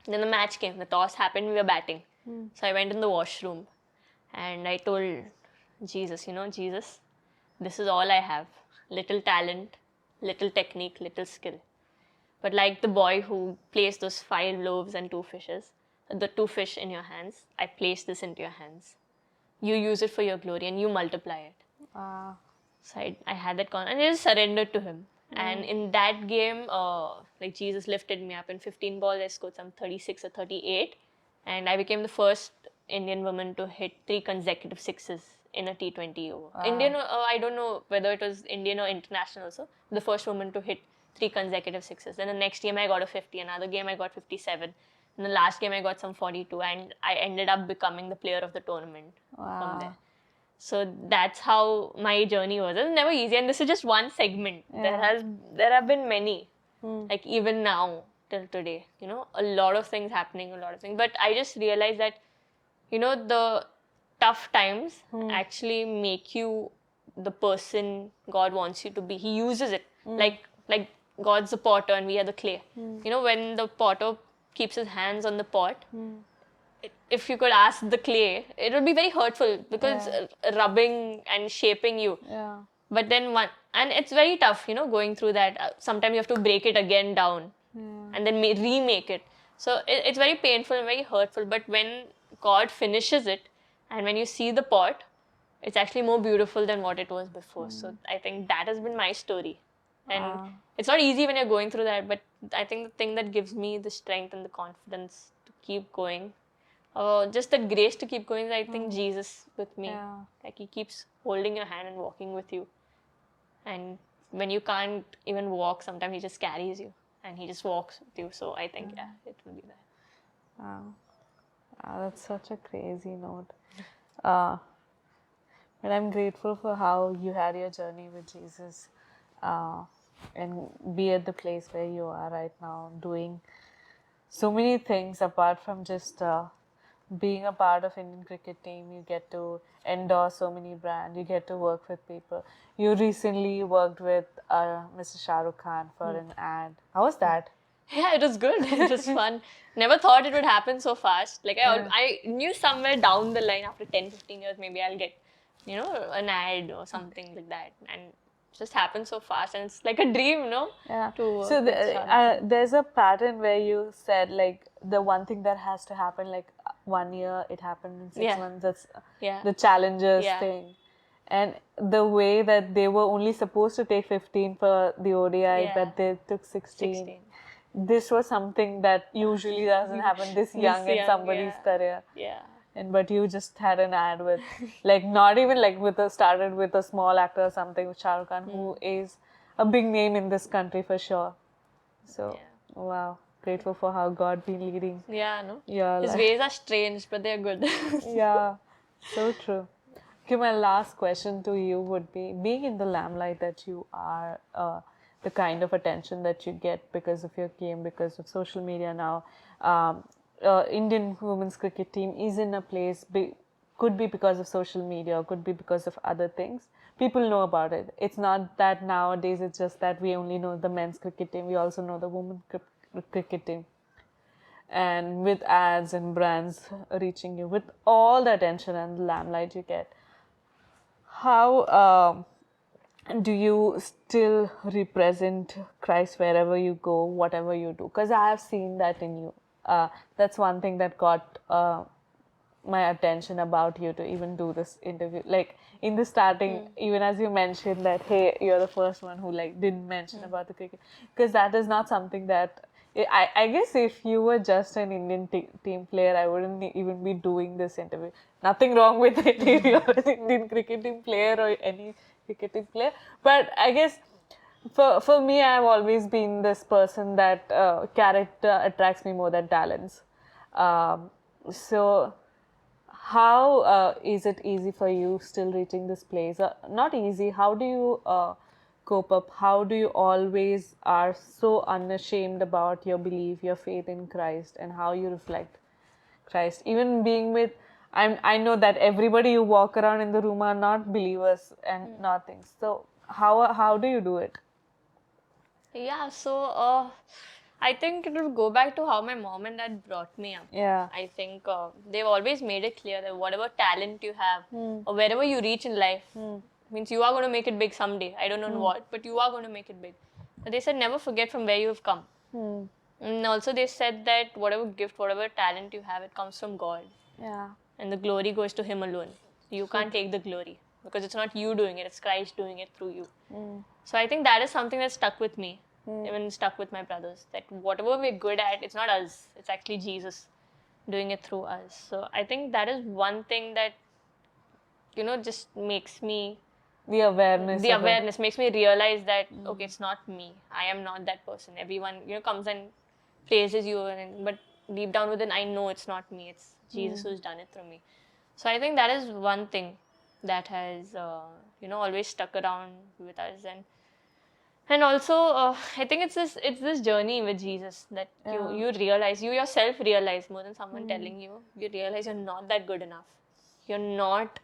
Then the match came. The toss happened. We were batting. So I went in the washroom, and I told Jesus, Jesus, this is all I have. Little talent, little technique, little skill. But like the boy who placed those 5 loaves and 2 fishes, the 2 fish in your hands, I place this into your hands. You use it for your glory and you multiply it. So I had that and I just surrendered to him. And in that game, like Jesus lifted me up. In 15 balls, I scored some 36 or 38. And I became the first Indian woman to hit 3 consecutive sixes in a T20 over. Indian, I don't know whether it was Indian or international also. The first woman to hit 3 consecutive sixes. Then the next game I got a 50. Another game I got 57. And the last game I got some 42. And I ended up becoming the player of the tournament from there. So that's how my journey was. It's never easy. And this is just one segment. There have been many. Like even now till today. A lot of things happening, But I just realized that, the tough times actually make you the person God wants you to be. He uses it. Like God's the potter and we are the clay. When the potter keeps his hands on the pot, if you could ask the clay, it would be very hurtful because rubbing and shaping you. But then and it's very tough, going through that. Sometimes you have to break it again down and then remake it. So it's very painful and very hurtful. But when God finishes it and when you see the pot, it's actually more beautiful than what it was before. So I think that has been my story. And it's not easy when you're going through that, but I think the thing that gives me the strength and the confidence to keep going, just that grace to keep going, is I think Jesus with me. Like He keeps holding your hand and walking with you. And when you can't even walk, sometimes He just carries you and He just walks with you. So I think, it will be that. Wow. That's such a crazy note. But I'm grateful for how you had your journey with Jesus. And be at the place where you are right now, doing so many things apart from just being a part of Indian cricket team. You get to endorse so many brands. You get to work with people. You recently worked with Mr. Shah Rukh Khan for an ad. How was that? Yeah, it was good. It was fun. Never thought it would happen so fast. Like I knew somewhere down the line after 10-15 years maybe I'll get, an ad or something like that. And just happened so fast, and it's like a dream, Yeah. So there's a pattern where you said like the one thing that has to happen, like 1 year, it happened in 6 months. That's the challenges thing. And the way that they were only supposed to take 15 for the ODI, but they took 16. This was something that usually doesn't happen this young in somebody's career. But you just had an ad with, like, not even like started with a small actor or something, with Shah Rukh Khan, who is a big name in this country for sure. So, wow, grateful for how God been leading. His ways are strange, but they're good. So true. Okay, my last question to you would be, being in the limelight that you are, the kind of attention that you get because of your game, because of social media now, Indian women's cricket team is in a place, could be because of social media, or could be because of other things. People know about it. It's not that nowadays it's just that we only know the men's cricket team, we also know the women's cricket team. and with ads and brands reaching you, with all the attention and the limelight you get, how do you still represent Christ wherever you go, whatever you do? Because I have seen that in you. That's one thing that got my attention about you to even do this interview. Like in the starting, even as you mentioned that, hey, you're the first one who like didn't mention about the cricket, because that is not something that I guess if you were just an Indian team player, I wouldn't even be doing this interview. Nothing wrong with it if you're an Indian cricket team player or any cricket team player, but I guess for me, I've always been this person that character attracts me more than talents. So how is it easy for you still reaching this place? Not easy. How do you cope up? How do you always are so unashamed about your belief, your faith in Christ, and how you reflect Christ? Even being with, I know that everybody you walk around in the room are not believers and not things. So how do you do it? Yeah, so I think it would go back to how my mom and dad brought me up. Yeah. I think they've always made it clear that whatever talent you have or wherever you reach in life means you are going to make it big someday. I don't know what, but you are going to make it big. But they said never forget from where you have come. And also they said that whatever gift, whatever talent you have, it comes from God. Yeah. And the glory goes to Him alone. You can't take the glory because it's not you doing it, it's Christ doing it through you. So I think that is something that stuck with me, even stuck with my brothers, that whatever we're good at, it's not us, it's actually Jesus doing it through us. So I think that is one thing that, just makes me, The awareness. the awareness makes me realize that, okay, it's not me. I am not that person. Everyone, comes and praises you, but deep down within, I know it's not me. It's Jesus who's done it through me. So I think that is one thing that has, always stuck around with us, and also I think it's this journey with Jesus that you realize, you yourself realize more than someone telling you. You realize you're not that good enough. You're not.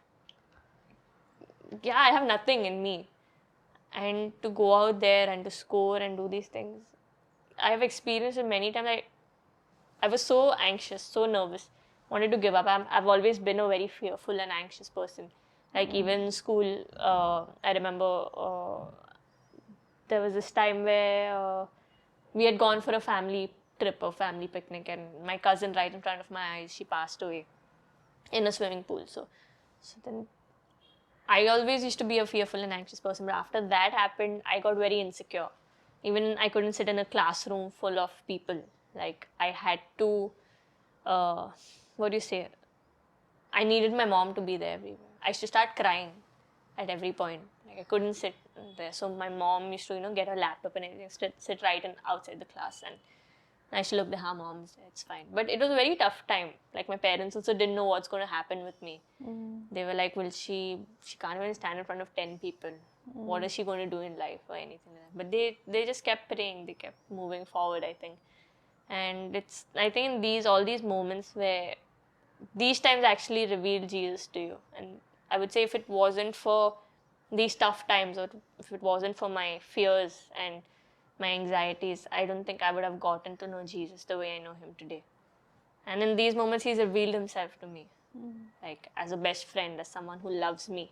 Yeah, I have nothing in me, and to go out there and to score and do these things, I have experienced it many times. I was so anxious, so nervous, wanted to give up. I've always been a very fearful and anxious person. Like even in school, I remember there was this time where we had gone for a family trip, a family picnic, and my cousin, right in front of my eyes, she passed away in a swimming pool. So then I always used to be a fearful and anxious person, but after that happened, I got very insecure. Even I couldn't sit in a classroom full of people. Like I had to, what do you say? I needed my mom to be there everywhere. I used to start crying at every point. Like I couldn't sit there. So my mom used to, get her laptop and everything, sit right outside the class, and I used to look there, mom's there, it's fine. But it was a very tough time. Like my parents also didn't know what's going to happen with me. They were like, well, she can't even stand in front of 10 people. What is she going to do in life or anything like that? But they just kept praying. They kept moving forward, I think. And I think in all these moments where these times actually reveal Jesus to you. And I would say if it wasn't for these tough times, or if it wasn't for my fears and my anxieties, I don't think I would have gotten to know Jesus the way I know Him today. And in these moments, He's revealed Himself to me, like as a best friend, as someone who loves me,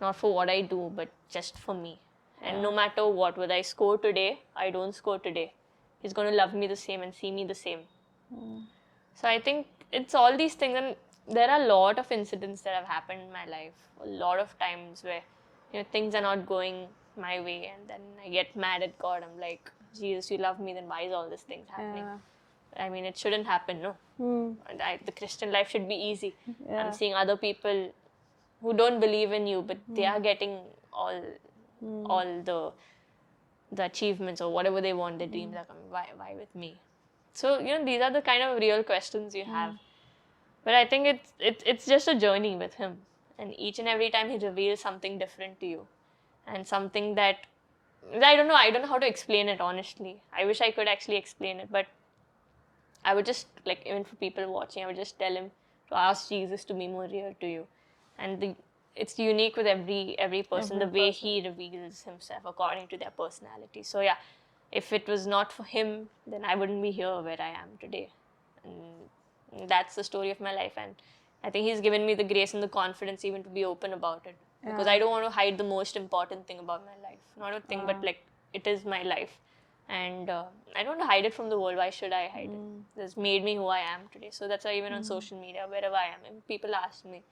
not for what I do, but just for me. And no matter what, whether I score today, I don't score today, He's going to love me the same and see me the same. So I think it's all these things, and there are a lot of incidents that have happened in my life, a lot of times where things are not going my way, and then I get mad at God. I'm like, Jesus, you love me, then why is all these things happening? I mean, it shouldn't happen, no? The Christian life should be easy. I'm seeing other people who don't believe in you, but they are getting all the achievements or whatever they want, their dreams are coming. Why with me? So, these are the kind of real questions you have. But I think it's just a journey with Him. And each and every time He reveals something different to you. And something that, I don't know how to explain it, honestly. I wish I could actually explain it, but I would just, like, even for people watching, I would just tell him to ask Jesus to be more real to you. And it's unique with every person, the way He reveals Himself according to their personality. So yeah, if it was not for Him, then I wouldn't be here where I am today. And that's the story of my life, and I think he's given me the grace and the confidence even to be open about it, because I don't want to hide the most important thing about my life. Not a thing, but like, it is my life, and I don't want to hide it from the world. Why should I hide it? It's made me who I am today. So that's why even on social media, wherever I am, and people ask me,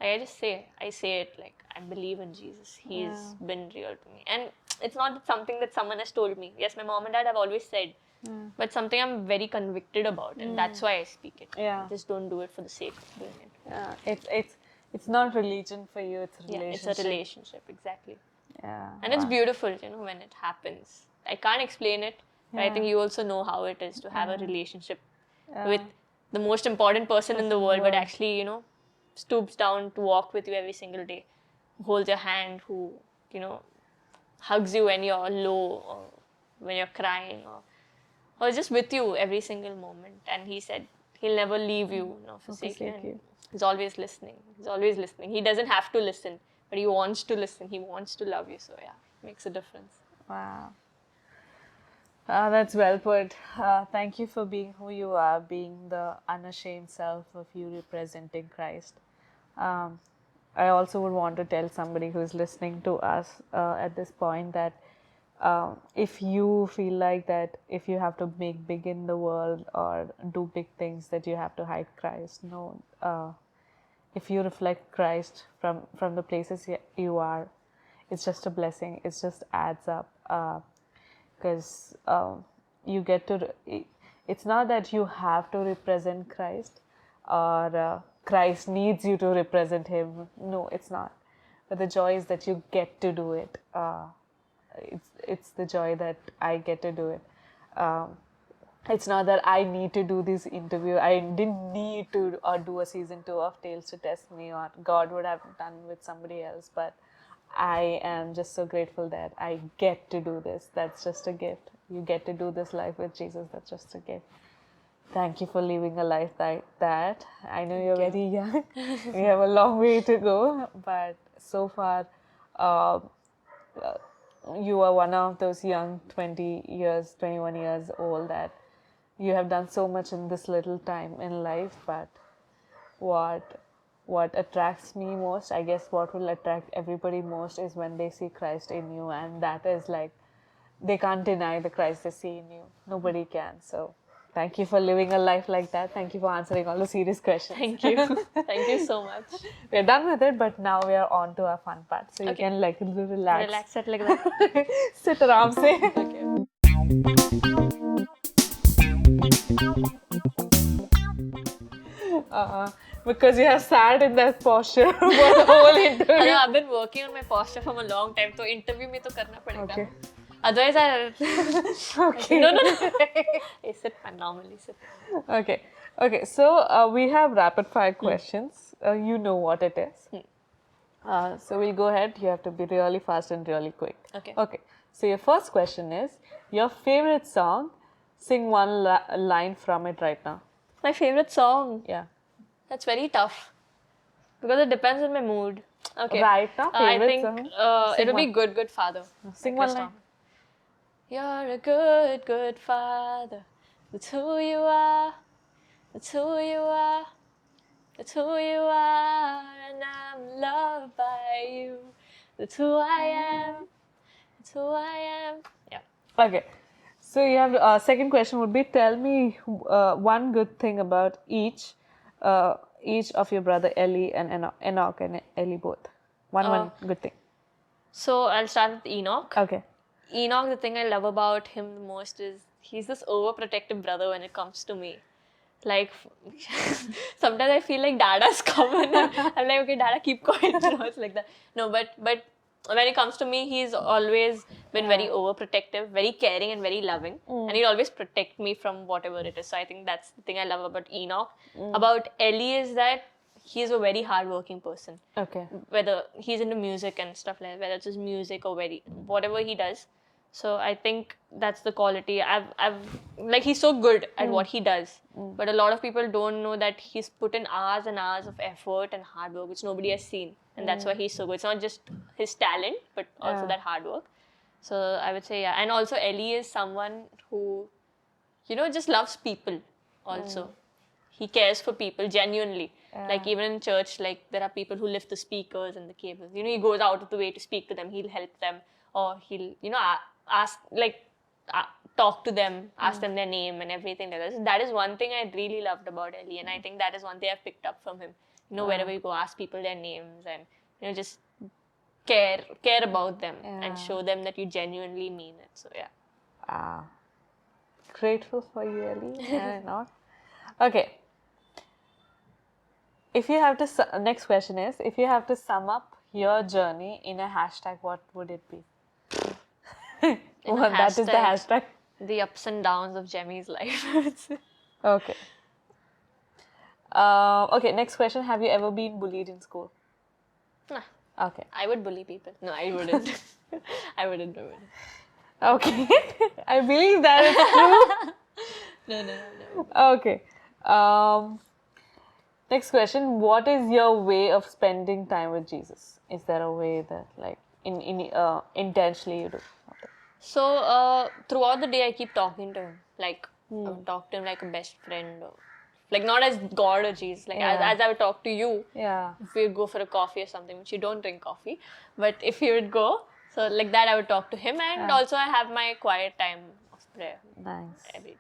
I say it like, I believe in Jesus. He's been real to me. And it's not something that someone has told me. Yes, my mom and dad have always said, but something I'm very convicted about, and that's why I speak it. Yeah. I just don't do it for the sake of doing it. Yeah, it's not religion for you, it's a relationship. Yeah, it's a relationship, exactly. Yeah. And it's beautiful, when it happens. I can't explain it, but I think you also know how it is to have a relationship with the most important person in the world, but actually, stoops down to walk with you every single day, who holds your hand, who, hugs you when you're low, or when you're crying, or just with you every single moment. And he said he'll never leave you, forsake you. And he's always listening. He's always listening. He doesn't have to listen, but he wants to listen. He wants to love you. So yeah, makes a difference. Wow. That's well put. Thank you for being who you are, being the unashamed self of you representing Christ. I also would want to tell somebody who's listening to us at this point that if you feel like that if you have to make big in the world or do big things that you have to hide Christ, no. If you reflect Christ from the places you are, it's just a blessing. It just adds up. Because you get to, it's not that you have to represent Christ or Christ needs you to represent him. No, it's not. But the joy is that you get to do it. It's the joy that I get to do it. It's not that I need to do this interview. I didn't need to do a season 2 of Tales to Test Me, or God would have done with somebody else, but I am just so grateful that I get to do this. That's just a gift. You get to do this life with Jesus. That's just a gift. Thank you for living a life like that. I know you're very young. We have a long way to go, but so far, you are one of those young 21 years old that you have done so much in this little time in life. But what attracts me most, I guess what will attract everybody most, is when they see Christ in you, and that is like, they can't deny the Christ they see in you. Nobody can. So thank you for living a life like that. Thank you for answering all the serious questions. Thank you. Thank you so much. We're done with it, but now we are on to our fun part. So you can like relax. Relax it like that. Sit around, say. Because you have sat in that posture for the whole interview. I know, I've been working on my posture from a long time, so interview mein to karna padega. Okay. Otherwise, Okay. No. Hey, sit, man. Normally sit. Okay. So we have rapid fire questions. You know what it is. So we'll go ahead. You have to be really fast and really quick. Okay. So your first question is your favorite song. Sing one line from it right now. My favorite song. Yeah. That's very tough because it depends on my mood. Okay. Right now, I favorite think song. it'll be Good Father. Sing one line. You're a good father. That's who you are. That's who you are. That's who you are. And I'm loved by you. That's who I am. That's who I am. Yeah. Okay. So you have second question would be, tell me one good thing about each of your brother Eli and Enoch and Eli both. One good thing. So I'll start with Enoch. Okay. Enoch, the thing I love about him the most is he's this overprotective brother when it comes to me. Like, sometimes I feel like Dada's coming. I'm like, okay, Dada, keep quiet. It's like that. No, but when it comes to me, he's always been very overprotective, very caring and very loving. And he'll always protect me from whatever it is. So I think that's the thing I love about Enoch. About Ellie is that he's a very hardworking person. Okay. Whether he's into music and stuff like that, whether it's his music or whatever he does. So I think that's the quality. Like, he's so good at what he does. But a lot of people don't know that he's put in hours and hours of effort and hard work, which nobody has seen. And that's why he's so good. It's not just his talent, but also that hard work. So I would say, And also Ellie is someone who, just loves people also. he cares for people genuinely. Yeah. Like even in church, like there are people who lift the speakers and the cables. You know, he goes out of the way to speak to them. He'll help them, or he'll, you know, ask, like, talk to them, ask them their name and everything like that. So that is one thing I really loved about Ellie, and I think that is one thing I've picked up from him. You know, wherever you go, ask people their names and, you know, just care about them and show them that you genuinely mean it. So yeah. Ah, grateful for you, Ellie. I know. Okay. If you have to, next question is, if you have to sum up your journey in a hashtag, what would it be? Well, that is the hashtag. The ups and downs of Jemmy's life. Okay. Okay, next question. Have you ever been bullied in school? Nah. Okay. I would bully people. No, I wouldn't. I wouldn't. Okay. I believe that is true. No. Okay. Next question. What is your way of spending time with Jesus? Is there a way that, like, intentionally you do? Okay. So, throughout the day, I keep talking to him. Like, I would talk to him like a best friend. Or, like, not as God or Jesus. Like, as I would talk to you. Yeah. If we would go for a coffee or something, which you don't drink coffee. But if you would go, so like that, I would talk to him. And also, I have my quiet time of prayer. Nice. Every day.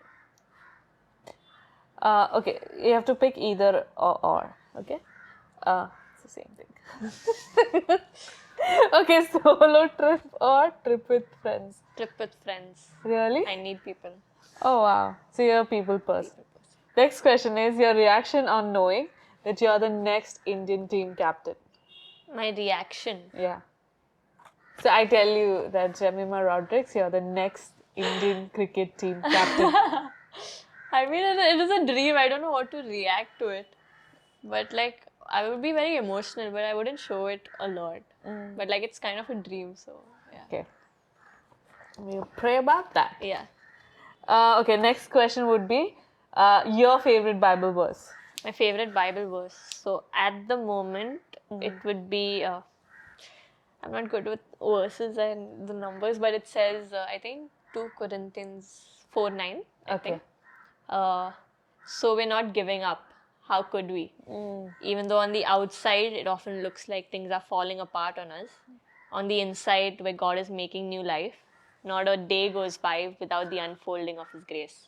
Okay, you have to pick either or. Okay? It's the same thing. Okay, solo trip or trip with friends? Trip with friends. Really? I need people. Oh, wow. So you're a people person. Next question is your reaction on knowing that you're the next Indian team captain. My reaction. Yeah. So I tell you that Jemima Rodrigues, you're the next Indian cricket team captain. I mean, it is a dream. I don't know how to react to it. But like, I would be very emotional, but I wouldn't show it a lot. But like, it's kind of a dream, so yeah. Okay. We'll pray about that. Yeah. Okay, next question would be your favorite Bible verse. My favorite Bible verse. So at the moment, it would be. I'm not good with verses and the numbers, but it says, I think 2 Corinthians 4:9. I think. So we're not giving up. How could we? Even though on the outside, it often looks like things are falling apart on us. On the inside, where God is making new life, not a day goes by without the unfolding of His grace.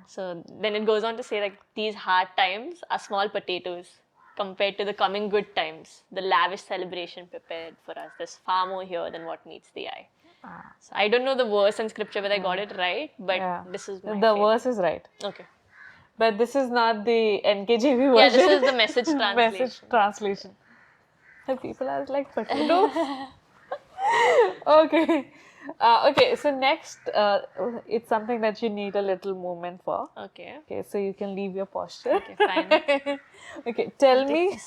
So then it goes on to say, like, these hard times are small potatoes compared to the coming good times, the lavish celebration prepared for us. There's far more here than what meets the eye. So I don't know the verse and scripture whether I got it right, but this is my favorite. verse is right. Okay. But this is not the NKJV version. Yeah, this is the message translation. Message translation. The people are like, potatoes. Okay. Okay, so next, it's something that you need a little movement for. Okay. Okay, so you can leave your posture. Okay, fine. Okay, tell me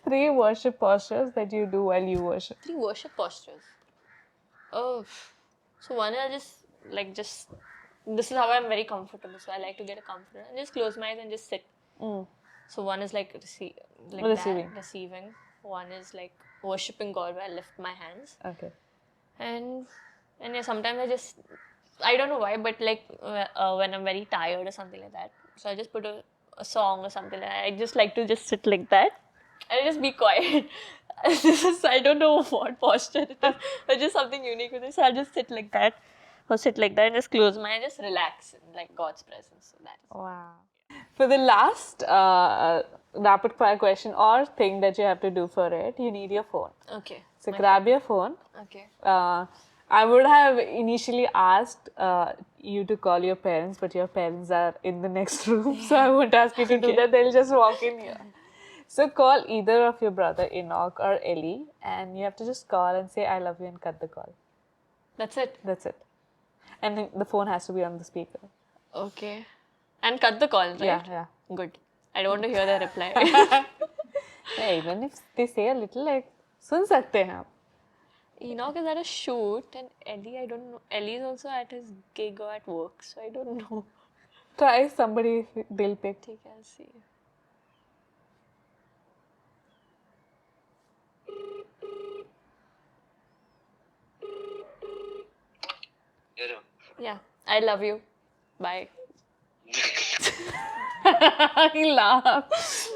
3 worship postures that you do while you worship. 3 worship postures. Oh, so one is this is how I'm very comfortable. So I like to get a comfortable and just close my eyes and just sit. So one is like receiving. One is like worshipping God where I lift my hands. Okay. And yeah, sometimes I don't know why, but like when I'm very tired or something like that, so I just put a song or something like that. I just like to just sit like that and just be quiet. I don't know what posture it is, but just something unique with it. So I'll just sit like that or sit like that and just close my eyes, just relax in like God's presence. So that is wow. For the last rapid fire question or thing that you have to do for it, you need your phone. okay. So grab your phone. Okay. I would have initially asked you to call your parents, but your parents are in the next room, so I won't ask you to do that. They'll just walk in here. So call either of your brother Enoch or Ellie, and you have to just call and say, I love you, and cut the call. That's it. That's it. And then the phone has to be on the speaker. Okay. And cut the call, right? Yeah. Good. I don't want to hear their reply. Yeah, even if they say a little, like, सुन सकते हैं आप. Enoch is at a shoot and Ellie, I don't know. Ellie is also at his gig or at work, so I don't know. Try somebody if they'll pick. Okay, I'll see. Hello. Yeah, I love you. Bye. He laughs.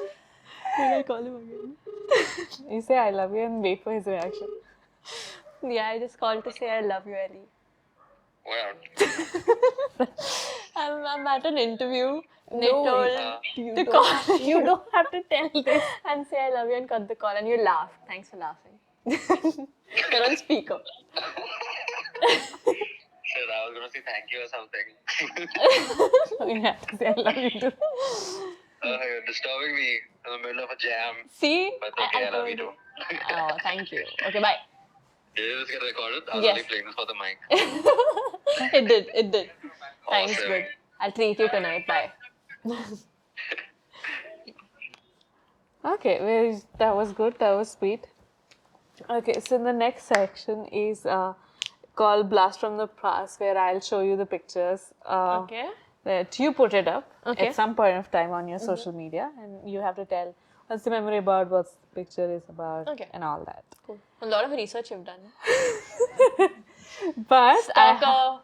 Then I'll call him again. You say I love you and wait for his reaction. Yeah, I just called to say I love you, Ellie. Wow. I'm at an interview. They No, told to call you don't have to tell this. and say I love you and cut the call, and you laugh. Thanks for laughing. You're on speaker. Shit, I was gonna say thank you or something. You have to say I love you too. You're disturbing me in the middle of a jam. See? But okay, I love you told too. Oh, thank you. Okay, bye. Did this get recorded? I was Yes. only playing this for the mic. It did. Thanks, Awesome. good. I'll treat you tonight. Bye. Okay, that was good. That was sweet. Okay, so the next section is called Blast from the Past, where I'll show you the pictures. Okay. That you put it up Okay. at some point of time on your social media, and you have to tell what's the memory about, what the picture is about, Okay. and all that. Cool. A lot of research you've done. But Stalker.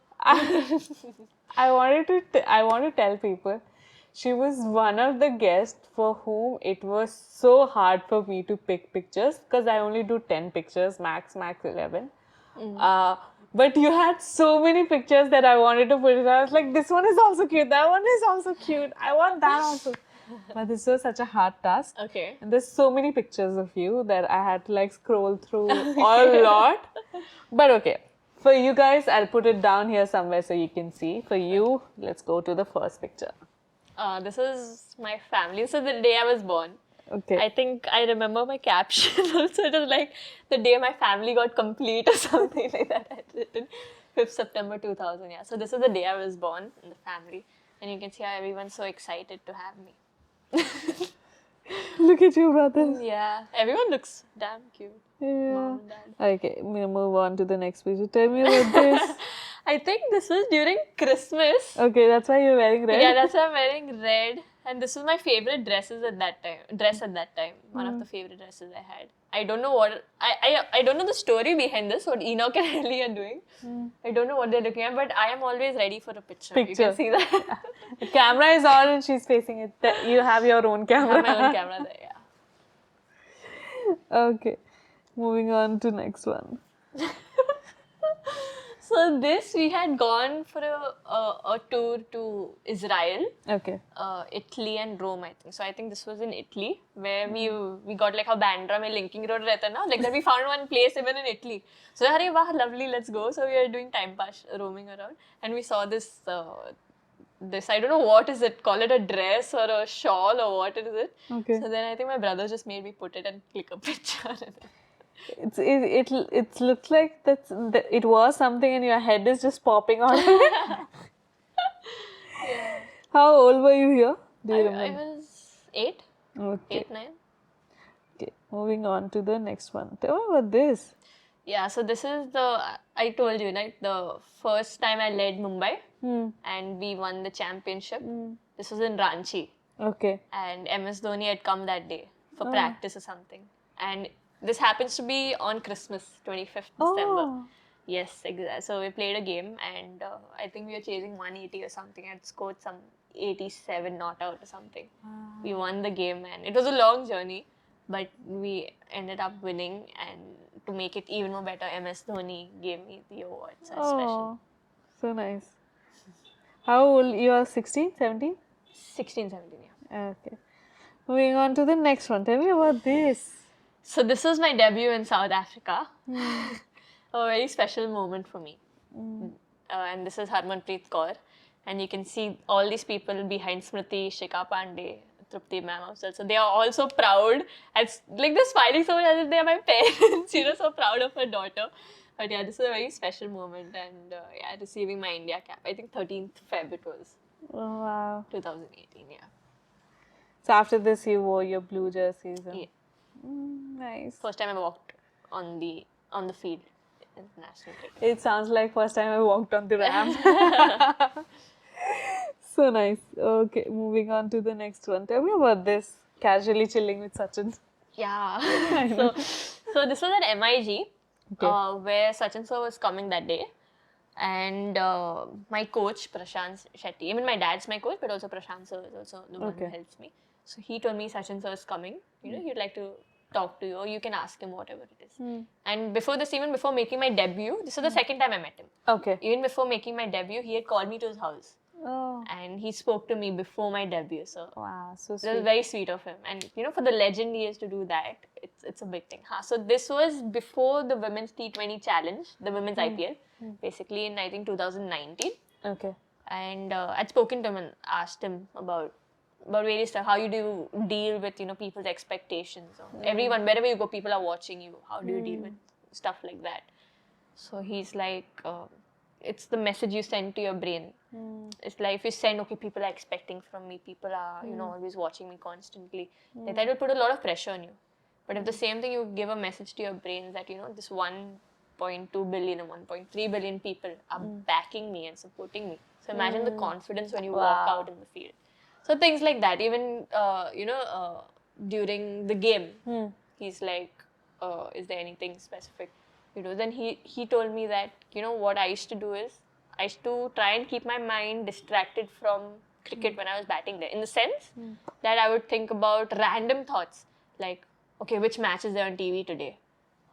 I want to tell people she was one of the guests for whom it was so hard for me to pick pictures because I only do 10 pictures, max 11. But you had so many pictures that I wanted to put it. I was like, this one is also cute, that one is also cute, I want that also. But this was such a hard task. Okay. And there's so many pictures of you that I had to like scroll through a lot. But okay, for you guys, I'll put it down here somewhere so you can see. For you, let's go to the first picture. This is my family. This is the day I was born. Okay. I think I remember my caption also. It was like the day my family got complete or something like that. I had written 5th September 2000. Yeah. So this is the day I was born in the family. And you can see how everyone's so excited to have me. Look at you, brother. Yeah. Everyone looks damn cute. Yeah. Mom and dad. Okay, we'll move on to the next picture. Tell me about this. I think this was during Christmas. Okay, that's why you're wearing red. Yeah, that's why I'm wearing red. And this was my favorite dress at that time. One of the favorite dresses I had. I don't know what I don't know the story behind this, what Enoch and Ellie are doing. I don't know what they're looking at, but I am always ready for a picture. You can see that. The camera is on and she's facing it. You have your own I camera. have my own camera there, yeah. Okay, moving on to next one. So this, we had gone for a tour to Israel, Okay. Italy and Rome, I think. So I think this was in Italy, where we got like how Bandra mein linking road rehta na, like that we found one place even in Italy. So Hare wow, lovely, let's go. So we were doing time pass, roaming around, and we saw this I don't know what is it, call it a dress or a shawl or what is it. Okay. So then I think my brother just made me put it and click a picture. It looks like it was something and your head is just popping out. How old were you here? Do you I remember? was 8, Okay. 8, 9. Okay. Moving on to the next one. Tell me about this. Yeah, so this is I told you, right, the first time I led Mumbai and we won the championship. This was in Ranchi Okay. and MS Dhoni had come that day for practice or something. And this happens to be on Christmas, 25th December. Oh. Yes, exactly. So we played a game and I think we were chasing 180 or something. I had scored some 87 not out or something. We won the game and it was a long journey, but we ended up winning, and to make it even more better, MS Dhoni gave me the award. So it's special. Oh, so nice. How old you are? 16, 17? 16, 17, yeah. Okay. Moving on to the next one. Tell me about this. So this was my debut in South Africa. A very special moment for me. And this is Harmanpreet Kaur. And you can see all these people behind Smriti, Shikha Pandey, Trupti ma'am also. So they are all so proud. It's like they're smiling so much as if they are my parents, so proud of her daughter. But yeah, this is a very special moment. And yeah, receiving my India cap. I think 13th Feb it was. Oh, wow. 2018, yeah. So after this, you wore your blue jerseys. And... Yeah. Nice. First time I walked on the field in national cricket. It sounds like first time I walked on the ramp. So nice. Okay, moving on to the next one. Tell me about this. Casually chilling with Sachin. Yeah. so this was at MIG, Okay. where Sachin sir was coming that day. And my coach, Prashant Shetty, even my dad's my coach, but also Prashant sir is also the one who helps me. So he told me Sachin sir is coming, he'd like to talk to you, or you can ask him whatever it is. And before this, even before making my debut, this was the second time I met him. Okay. Even before making my debut, he had called me to his house. Oh. And he spoke to me before my debut. So Wow, so it was sweet. very sweet of him. And for the legend he is to do that, it's a big thing. So this was before the Women's T20 Challenge, the Women's IPL, basically in I think 2019. Okay. And I'd spoken to him and asked him about various stuff. How you do deal with people's expectations. Everyone, wherever you go, people are watching you. How do you deal with stuff like that? So he's like, it's the message you send to your brain. It's like if you send, okay, people are expecting from me, people are always watching me constantly, that will put a lot of pressure on you. But if the same thing you give a message to your brain that this 1.2 billion or 1.3 billion people are backing me and supporting me. So imagine the confidence when you walk out in the field. So things like that. Even during the game, he's like, is there anything specific? Then he told me that what I used to do is I used to try and keep my mind distracted from cricket when I was batting there. In the sense that I would think about random thoughts like, okay, which match is there on TV today?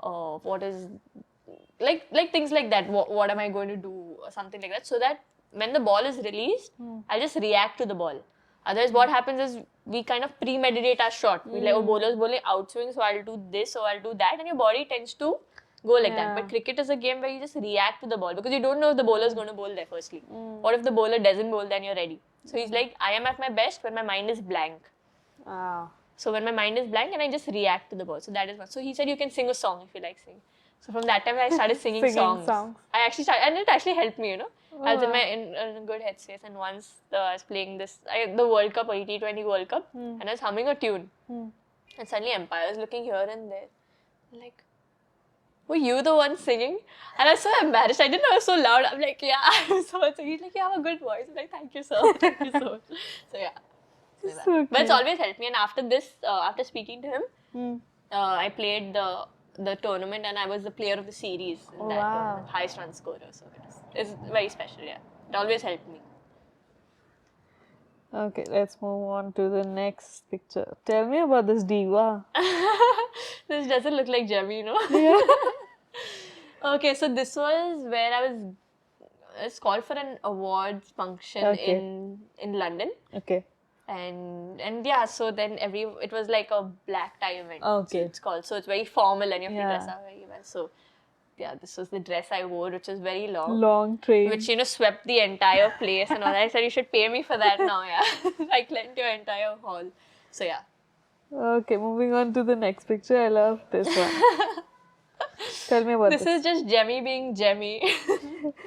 What is like things like that. What am I going to do or something like that? So that when the ball is released, I'll just react to the ball. Otherwise, what happens is we kind of premeditate our shot. We like, bowler's bowling outswing, so I'll do this or I'll do that, and your body tends to go like that. But cricket is a game where you just react to the ball because you don't know if the bowler is going to bowl there firstly. Or if the bowler doesn't bowl, then you're ready. So he's like, I am at my best when my mind is blank. So when my mind is blank and I just react to the ball. So that is one. So he said you can sing a song if you like singing. So from that time I started singing songs. I actually started, and it actually helped me, I was in a good headspace, and once I was playing the World Cup or T20 World Cup, and I was humming a tune. And suddenly Empire was looking here and there. Like, were you the one singing? And I was so embarrassed. I didn't know I was so loud. I'm like, yeah, I'm so much singing. He's like, you have a good voice. I'm like, thank you, sir. Thank you so much. So yeah. So but it's always helped me. And after this, after speaking to him, I played the tournament and I was the player of the series in that tournament, highest run scorer. So it's very special, yeah. It always helped me. Okay, let's move on to the next picture. Tell me about this diva. This doesn't look like Jemima, Yeah. Okay, so this was where I was called for an awards function in London. Okay. And yeah, so then it was like a black tie event. Okay. So it's called. So it's very formal and you have to dress up very well. So yeah, this was the dress I wore, which was very long. Long train. Which, swept the entire place and all that. I said, you should pay me for that now, yeah. I cleaned your entire hall. So yeah. Okay, moving on to the next picture. I love this one. Tell me about this. This is just Jemmy being Jemmy.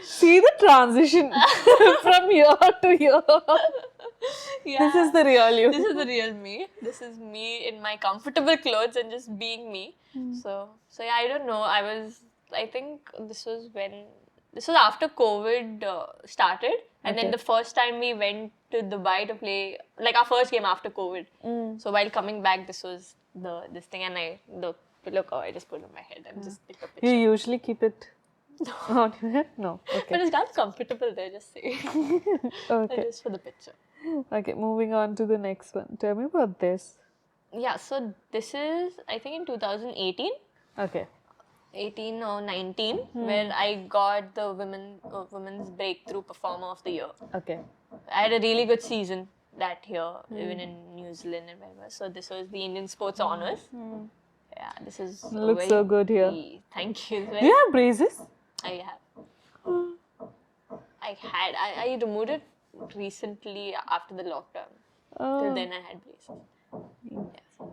See the transition from here to here. Yeah. This is the real you. This is the real me. This is me in my comfortable clothes and just being me. So yeah, I don't know. I think this was after COVID started. And then the first time we went to Dubai to play, like our first game after COVID. So while coming back, this was this thing, and the pillow cover I just put on my head and just took a picture. You usually keep it on your head? No. Okay. But it's not comfortable there, just say. Okay. Just for the picture. Okay, moving on to the next one. Tell me about this. Yeah, so this is, I think in 2018. Okay. 18 or 19, where I got the Women's Breakthrough Performer of the Year. Okay. I had a really good season that year, even in New Zealand and wherever. So this was the Indian Sports Honours. Yeah, this is looks so good here. Thank you. Do you have braces? I have. I removed it recently after the lockdown. Till then I had braces. Yes.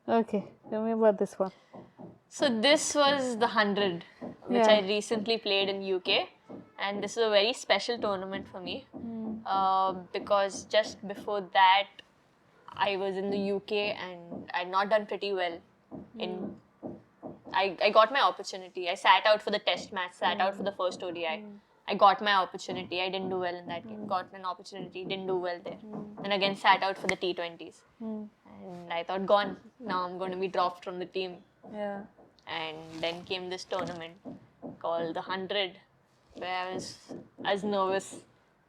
Okay, tell me about this one. So this was the 100, which I recently played in UK, and this is a very special tournament for me because just before that I was in the UK and I'd not done pretty well. I got my opportunity. I sat out for the test match, sat out for the first ODI. I got my opportunity. I didn't do well in that game. Got an opportunity, didn't do well there. And again sat out for the T20s. And I thought, gone. Now I'm going to be dropped from the team. Yeah. And then came this tournament called the 100 where I was nervous,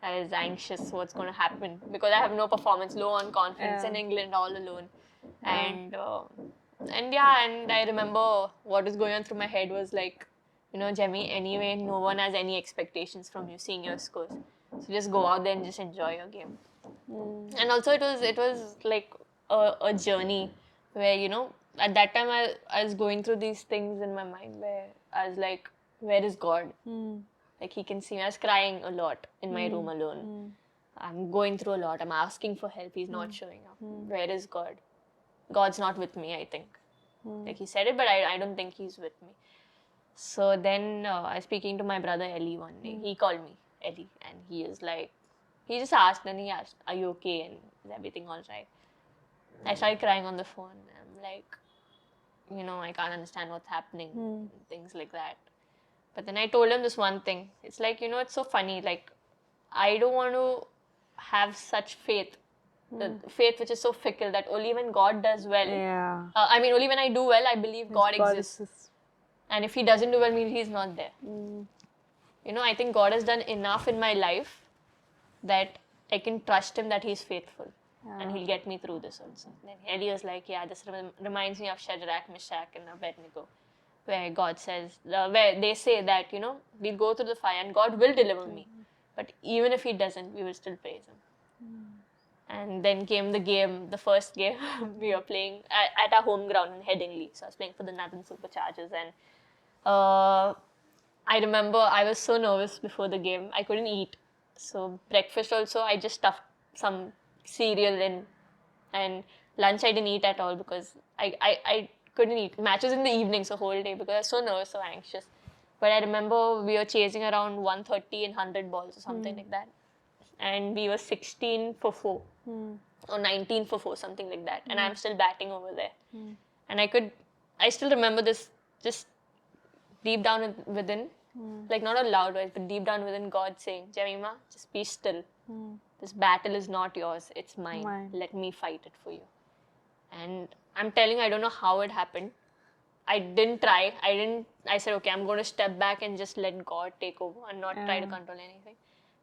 I was anxious what's going to happen because I have no performance, low on confidence in England all alone. And I remember what was going on through my head was like, Jemmy, anyway, no one has any expectations from you seeing your scores. So just go out there and just enjoy your game. And also it was like a journey where, at that time I was going through these things in my mind where I was like, where is God? Like he can see me. I was crying a lot in my room alone. I'm going through a lot. I'm asking for help. He's not showing up. Where is God? God's not with me, I think. Like he said it, but I don't think he's with me. So then I was speaking to my brother Ellie one day. He called me Ellie and he just asked and he asked, are you okay? And is everything all right? I started crying on the phone. I'm like, I can't understand what's happening. Things like that. But then I told him this one thing. It's like, it's so funny. Like, I don't want to have such faith. The faith which is so fickle that only when God does well. Yeah. Only when I do well, I believe God exists. And if he doesn't do well, means he's not there. I think God has done enough in my life that I can trust him that he's faithful. And he'll get me through this also. Then Eli was like, yeah, this reminds me of Shadrach, Meshach, and Abednego, where God says, where they say that, we'll go through the fire and God will deliver me. But even if he doesn't, we will still praise him. And then came the first game we were playing at our home ground in Headingley. So I was playing for the Northern Superchargers. And I remember I was so nervous before the game, I couldn't eat. So breakfast also, I just stuffed some cereal in. And lunch I didn't eat at all because I couldn't eat. Matches in the evening, so whole day because I was so nervous, so anxious. But I remember we were chasing around 130 and 100 balls or something like that. And we were 16 for 4 or 19 for 4, something like that. And I'm still batting over there. And I still remember this just deep down within, like not a loud voice, but deep down within God saying, Jemima, just be still. This battle is not yours, it's mine. Let me fight it for you. And I'm telling you, I don't know how it happened. I didn't try. I said, okay, I'm going to step back and just let God take over and not try to control anything.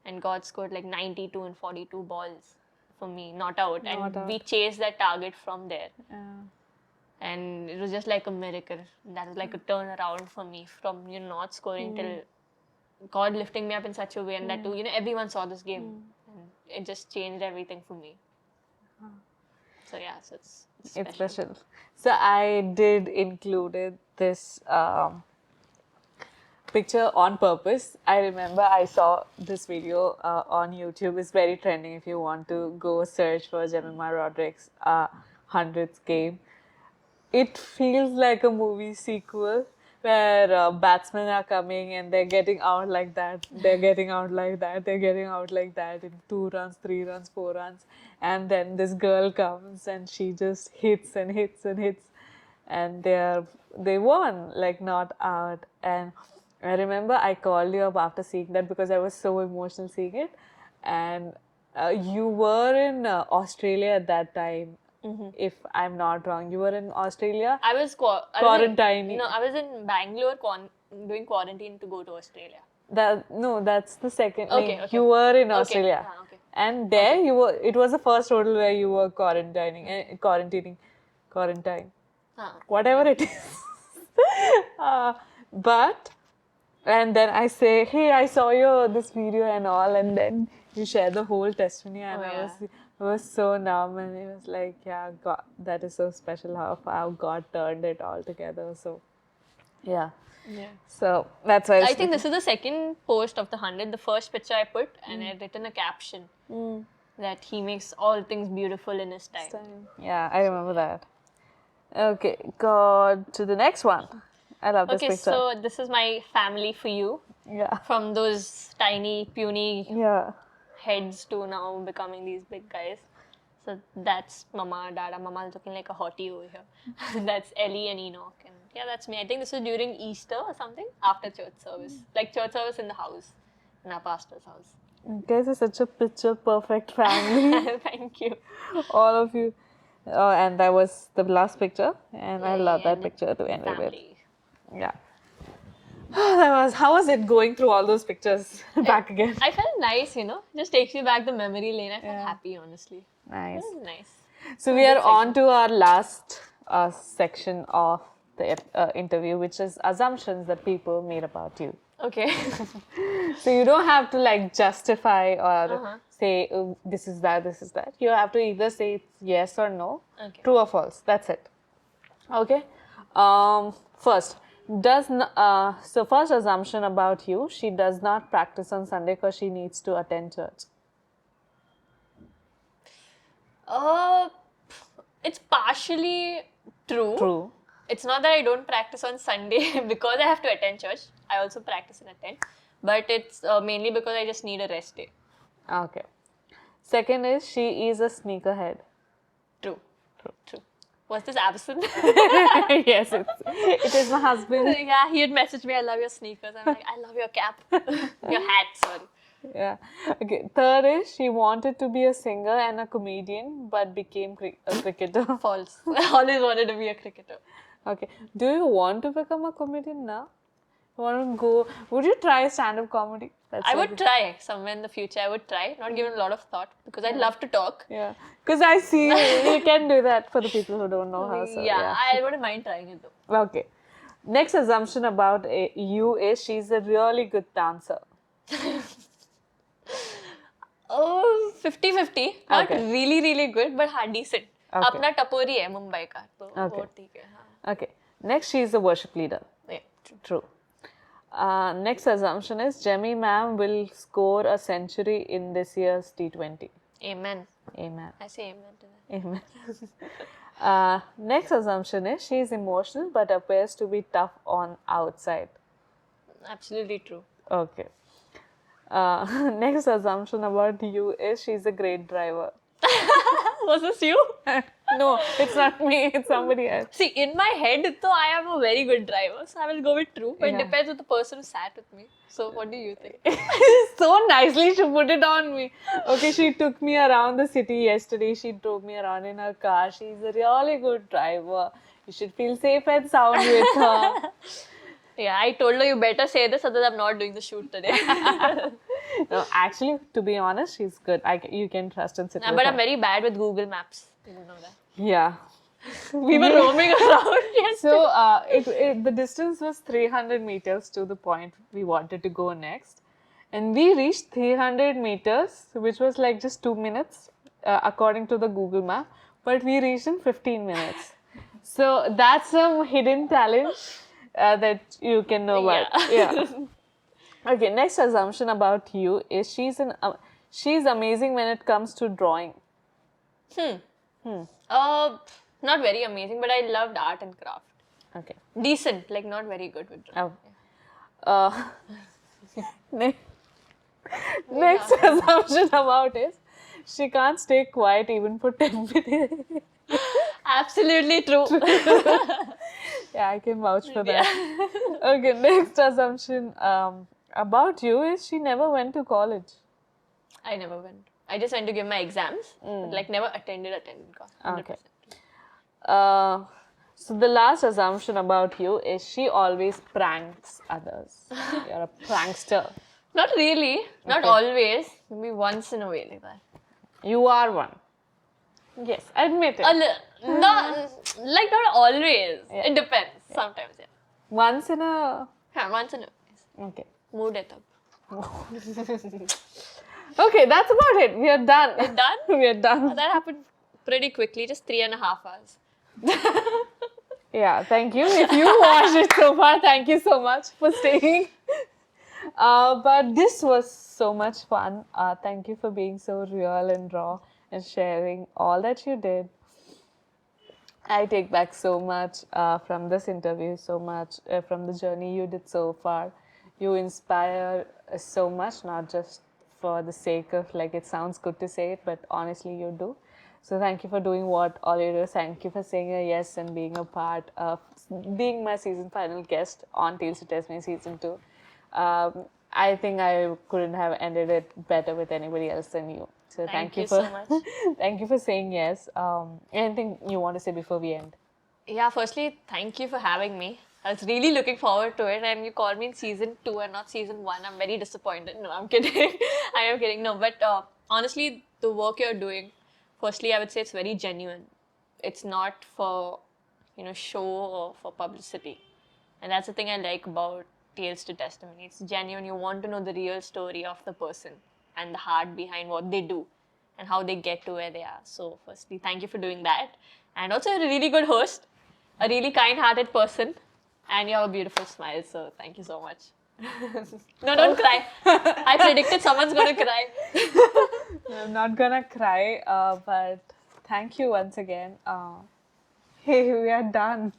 And God scored like 92 and 42 balls for me, not out. We chased that target from there. And it was just like a miracle. That was like a turnaround for me from not scoring till God lifting me up in such a way. And that too, everyone saw this game. And it just changed everything for me. So yeah, so it's special. So I did included this picture on purpose. I remember I saw this video on YouTube. It's very trending if you want to go search for Jemimah Rodrigues 100th game. It feels like a movie sequel where batsmen are coming and they're getting out like that, they're getting out like that, they're getting out like that in 2 runs, 3 runs, 4 runs. And then this girl comes and she just hits and hits and hits. And they won, like not out. And I remember I called you up after seeing that because I was so emotional seeing it. And you were in Australia at that time. If I'm not wrong, you were in Australia. I was quarantining. I was in Bangalore doing quarantine to go to Australia. That's the second. Okay. You were in Australia, okay. And there you were. It was the first hotel where you were quarantine, whatever it is. And then I say, hey, I saw this video and all, and then you share the whole testimony, and I was so numb, and it was like, yeah, God, that is so special how God turned it all together. So, yeah. So that's why I think this is the second post of the 100. The first picture I put, and I had written a caption that he makes all things beautiful in his time. Yeah, I remember that. Okay, go to the next one. I love this picture. Okay, so this is my family for you. Yeah. From those tiny, puny heads to now becoming these big guys. So that's Mama, Dada. Mama is looking like a hottie over here. That's Ellie and Enoch. And yeah, that's me. I think this was during Easter or something, after church service. Like church service in the house, in our pastor's house. You guys are such a picture-perfect family. Thank you. All of you. Oh, and that was the last picture. And I love that picture to end with. Yeah. How was it going through all those pictures back again? I felt nice, just takes me back the memory lane. I felt Yeah. happy, honestly. Nice. It was nice. So we are on to our last section of the interview, which is assumptions that people made about you. Okay. So you don't have to like justify or Uh-huh. say this is that, this is that. You have to either say it's yes or no, Okay. true or false. That's it. Okay. First, so first assumption about you: she does not practice on Sunday because she needs to attend church. It's partially true. True. It's not that I don't practice on Sunday because I have to attend church. I also practice and attend. But it's mainly because I just need a rest day. Okay. Second is she is a sneakerhead. True. Was this absent? Yes, it is my husband. Yeah, he had messaged me, I love your sneakers. I'm like, I love your cap. Your hat, sorry. Yeah. Okay. Third is she wanted to be a singer and a comedian, but became a cricketer. False. I always wanted to be a cricketer. Okay. Do you want to become a comedian now? Want to go? Would you try stand-up comedy? I would try somewhere in the future. I would try, not given a lot of thought because I love to talk. Yeah. Because I see you can do that for the people who don't know how. So, Yeah, I wouldn't mind trying it though. Okay. Next assumption about you is she's a really good dancer. 50-50. Not Okay. really, really good, but decent. Okay. अपना टपोरी है मुंबई का तो वो ठीक है हाँ. Okay. Next, she's a worship leader. Yeah, true. True. Next assumption is Jemimah will score a century in this year's T20. Amen. Amen. I say amen to that. Amen. Next assumption is she is emotional but appears to be tough on outside. Absolutely true. Okay. Next assumption about you is she's a great driver. Was this you? No, it's not me. It's somebody else. See, in my head, though, I am a very good driver, so I will go with true. But Yeah. it depends on the person who sat with me. So, what do you think? So nicely she put it on me. Okay, she took me around the city yesterday. She drove me around in her car. She's a really good driver. You should feel safe and sound with her. Yeah, I told her you better say this, otherwise I'm not doing the shoot today. No, actually, to be honest, she's good. You can trust and sit with But her. I'm very bad with Google Maps. You don't know that. Yeah. We were roaming around yesterday. So the distance was 300 meters to the point we wanted to go next. And we reached 300 meters, which was like just 2 minutes, according to the Google map. But we reached in 15 minutes. So that's some hidden talent that you can know about. Yeah. Okay, next assumption about you is she's amazing when it comes to drawing. Not very amazing, but I loved art and craft. Okay. Decent, like not very good with drawing. Next assumption about is she can't stay quiet even for 10 minutes. Absolutely true. Yeah, I can vouch for that. Okay, next assumption about you is she never went to college. I never went. I just went to give my exams, but like never attended college. 100%. Okay. So the last assumption about you is she always pranks others. You're a prankster. Not really. Not always. Maybe once in a way like that. You are one. Yes, admit it. Not always. Yeah. It depends. Sometimes, yeah. Once in a... Yeah, once in a way. Okay. Mood it up. Okay, that's about it. We are done. We're done? We are done. That happened pretty quickly, just 3.5 hours. Yeah, thank you. If you watched it so far, thank you so much for staying. But this was so much fun. Thank you for being so real and raw and sharing all that you did. I take back so much from this interview, so much from the journey you did so far. You inspire so much, not just for the sake of, like, it sounds good to say it, but honestly you do. So thank you for doing what all you do. Thank you for saying a yes and being a part of being my season final guest on Tales to Test Me Season 2. I think I couldn't have ended it better with anybody else than you. So Thank you so much. Thank you for saying yes. Anything you want to say before we end? Yeah, firstly, thank you for having me. I was really looking forward to it, and you called me in season 2 and not season 1. I'm very disappointed. No, I'm kidding. I am kidding. No, but honestly, the work you're doing, firstly, I would say it's very genuine. It's not for, show or for publicity. And that's the thing I like about Tales to Testimony. It's genuine. You want to know the real story of the person and the heart behind what they do and how they get to where they are. So, firstly, thank you for doing that. And also, you're a really good host, a really kind-hearted person, and you have a beautiful smile. So, thank you so much. No, don't cry. I predicted someone's going to cry. I'm not gonna cry, but thank you once again. Hey, we are done.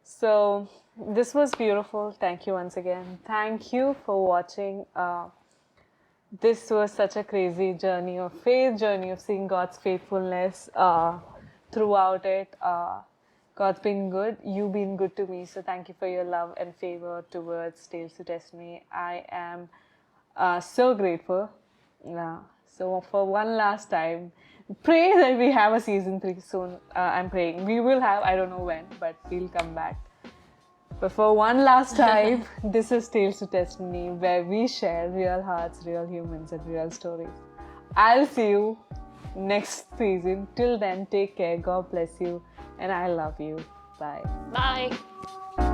So this was beautiful. Thank you once again. Thank you for watching. This was such a crazy journey of faith, journey of seeing God's faithfulness throughout it. God's been good. You've been good to me. So thank you for your love and favor towards Tales to Test Me. I am so grateful. So for one last time, pray that we have a season 3 soon. I'm praying. We will have, I don't know when, but we'll come back. But for one last time, this is Tales to Testimony, where we share real hearts, real humans, and real stories. I'll see you next season. Till then, take care. God bless you. And I love you. Bye. Bye.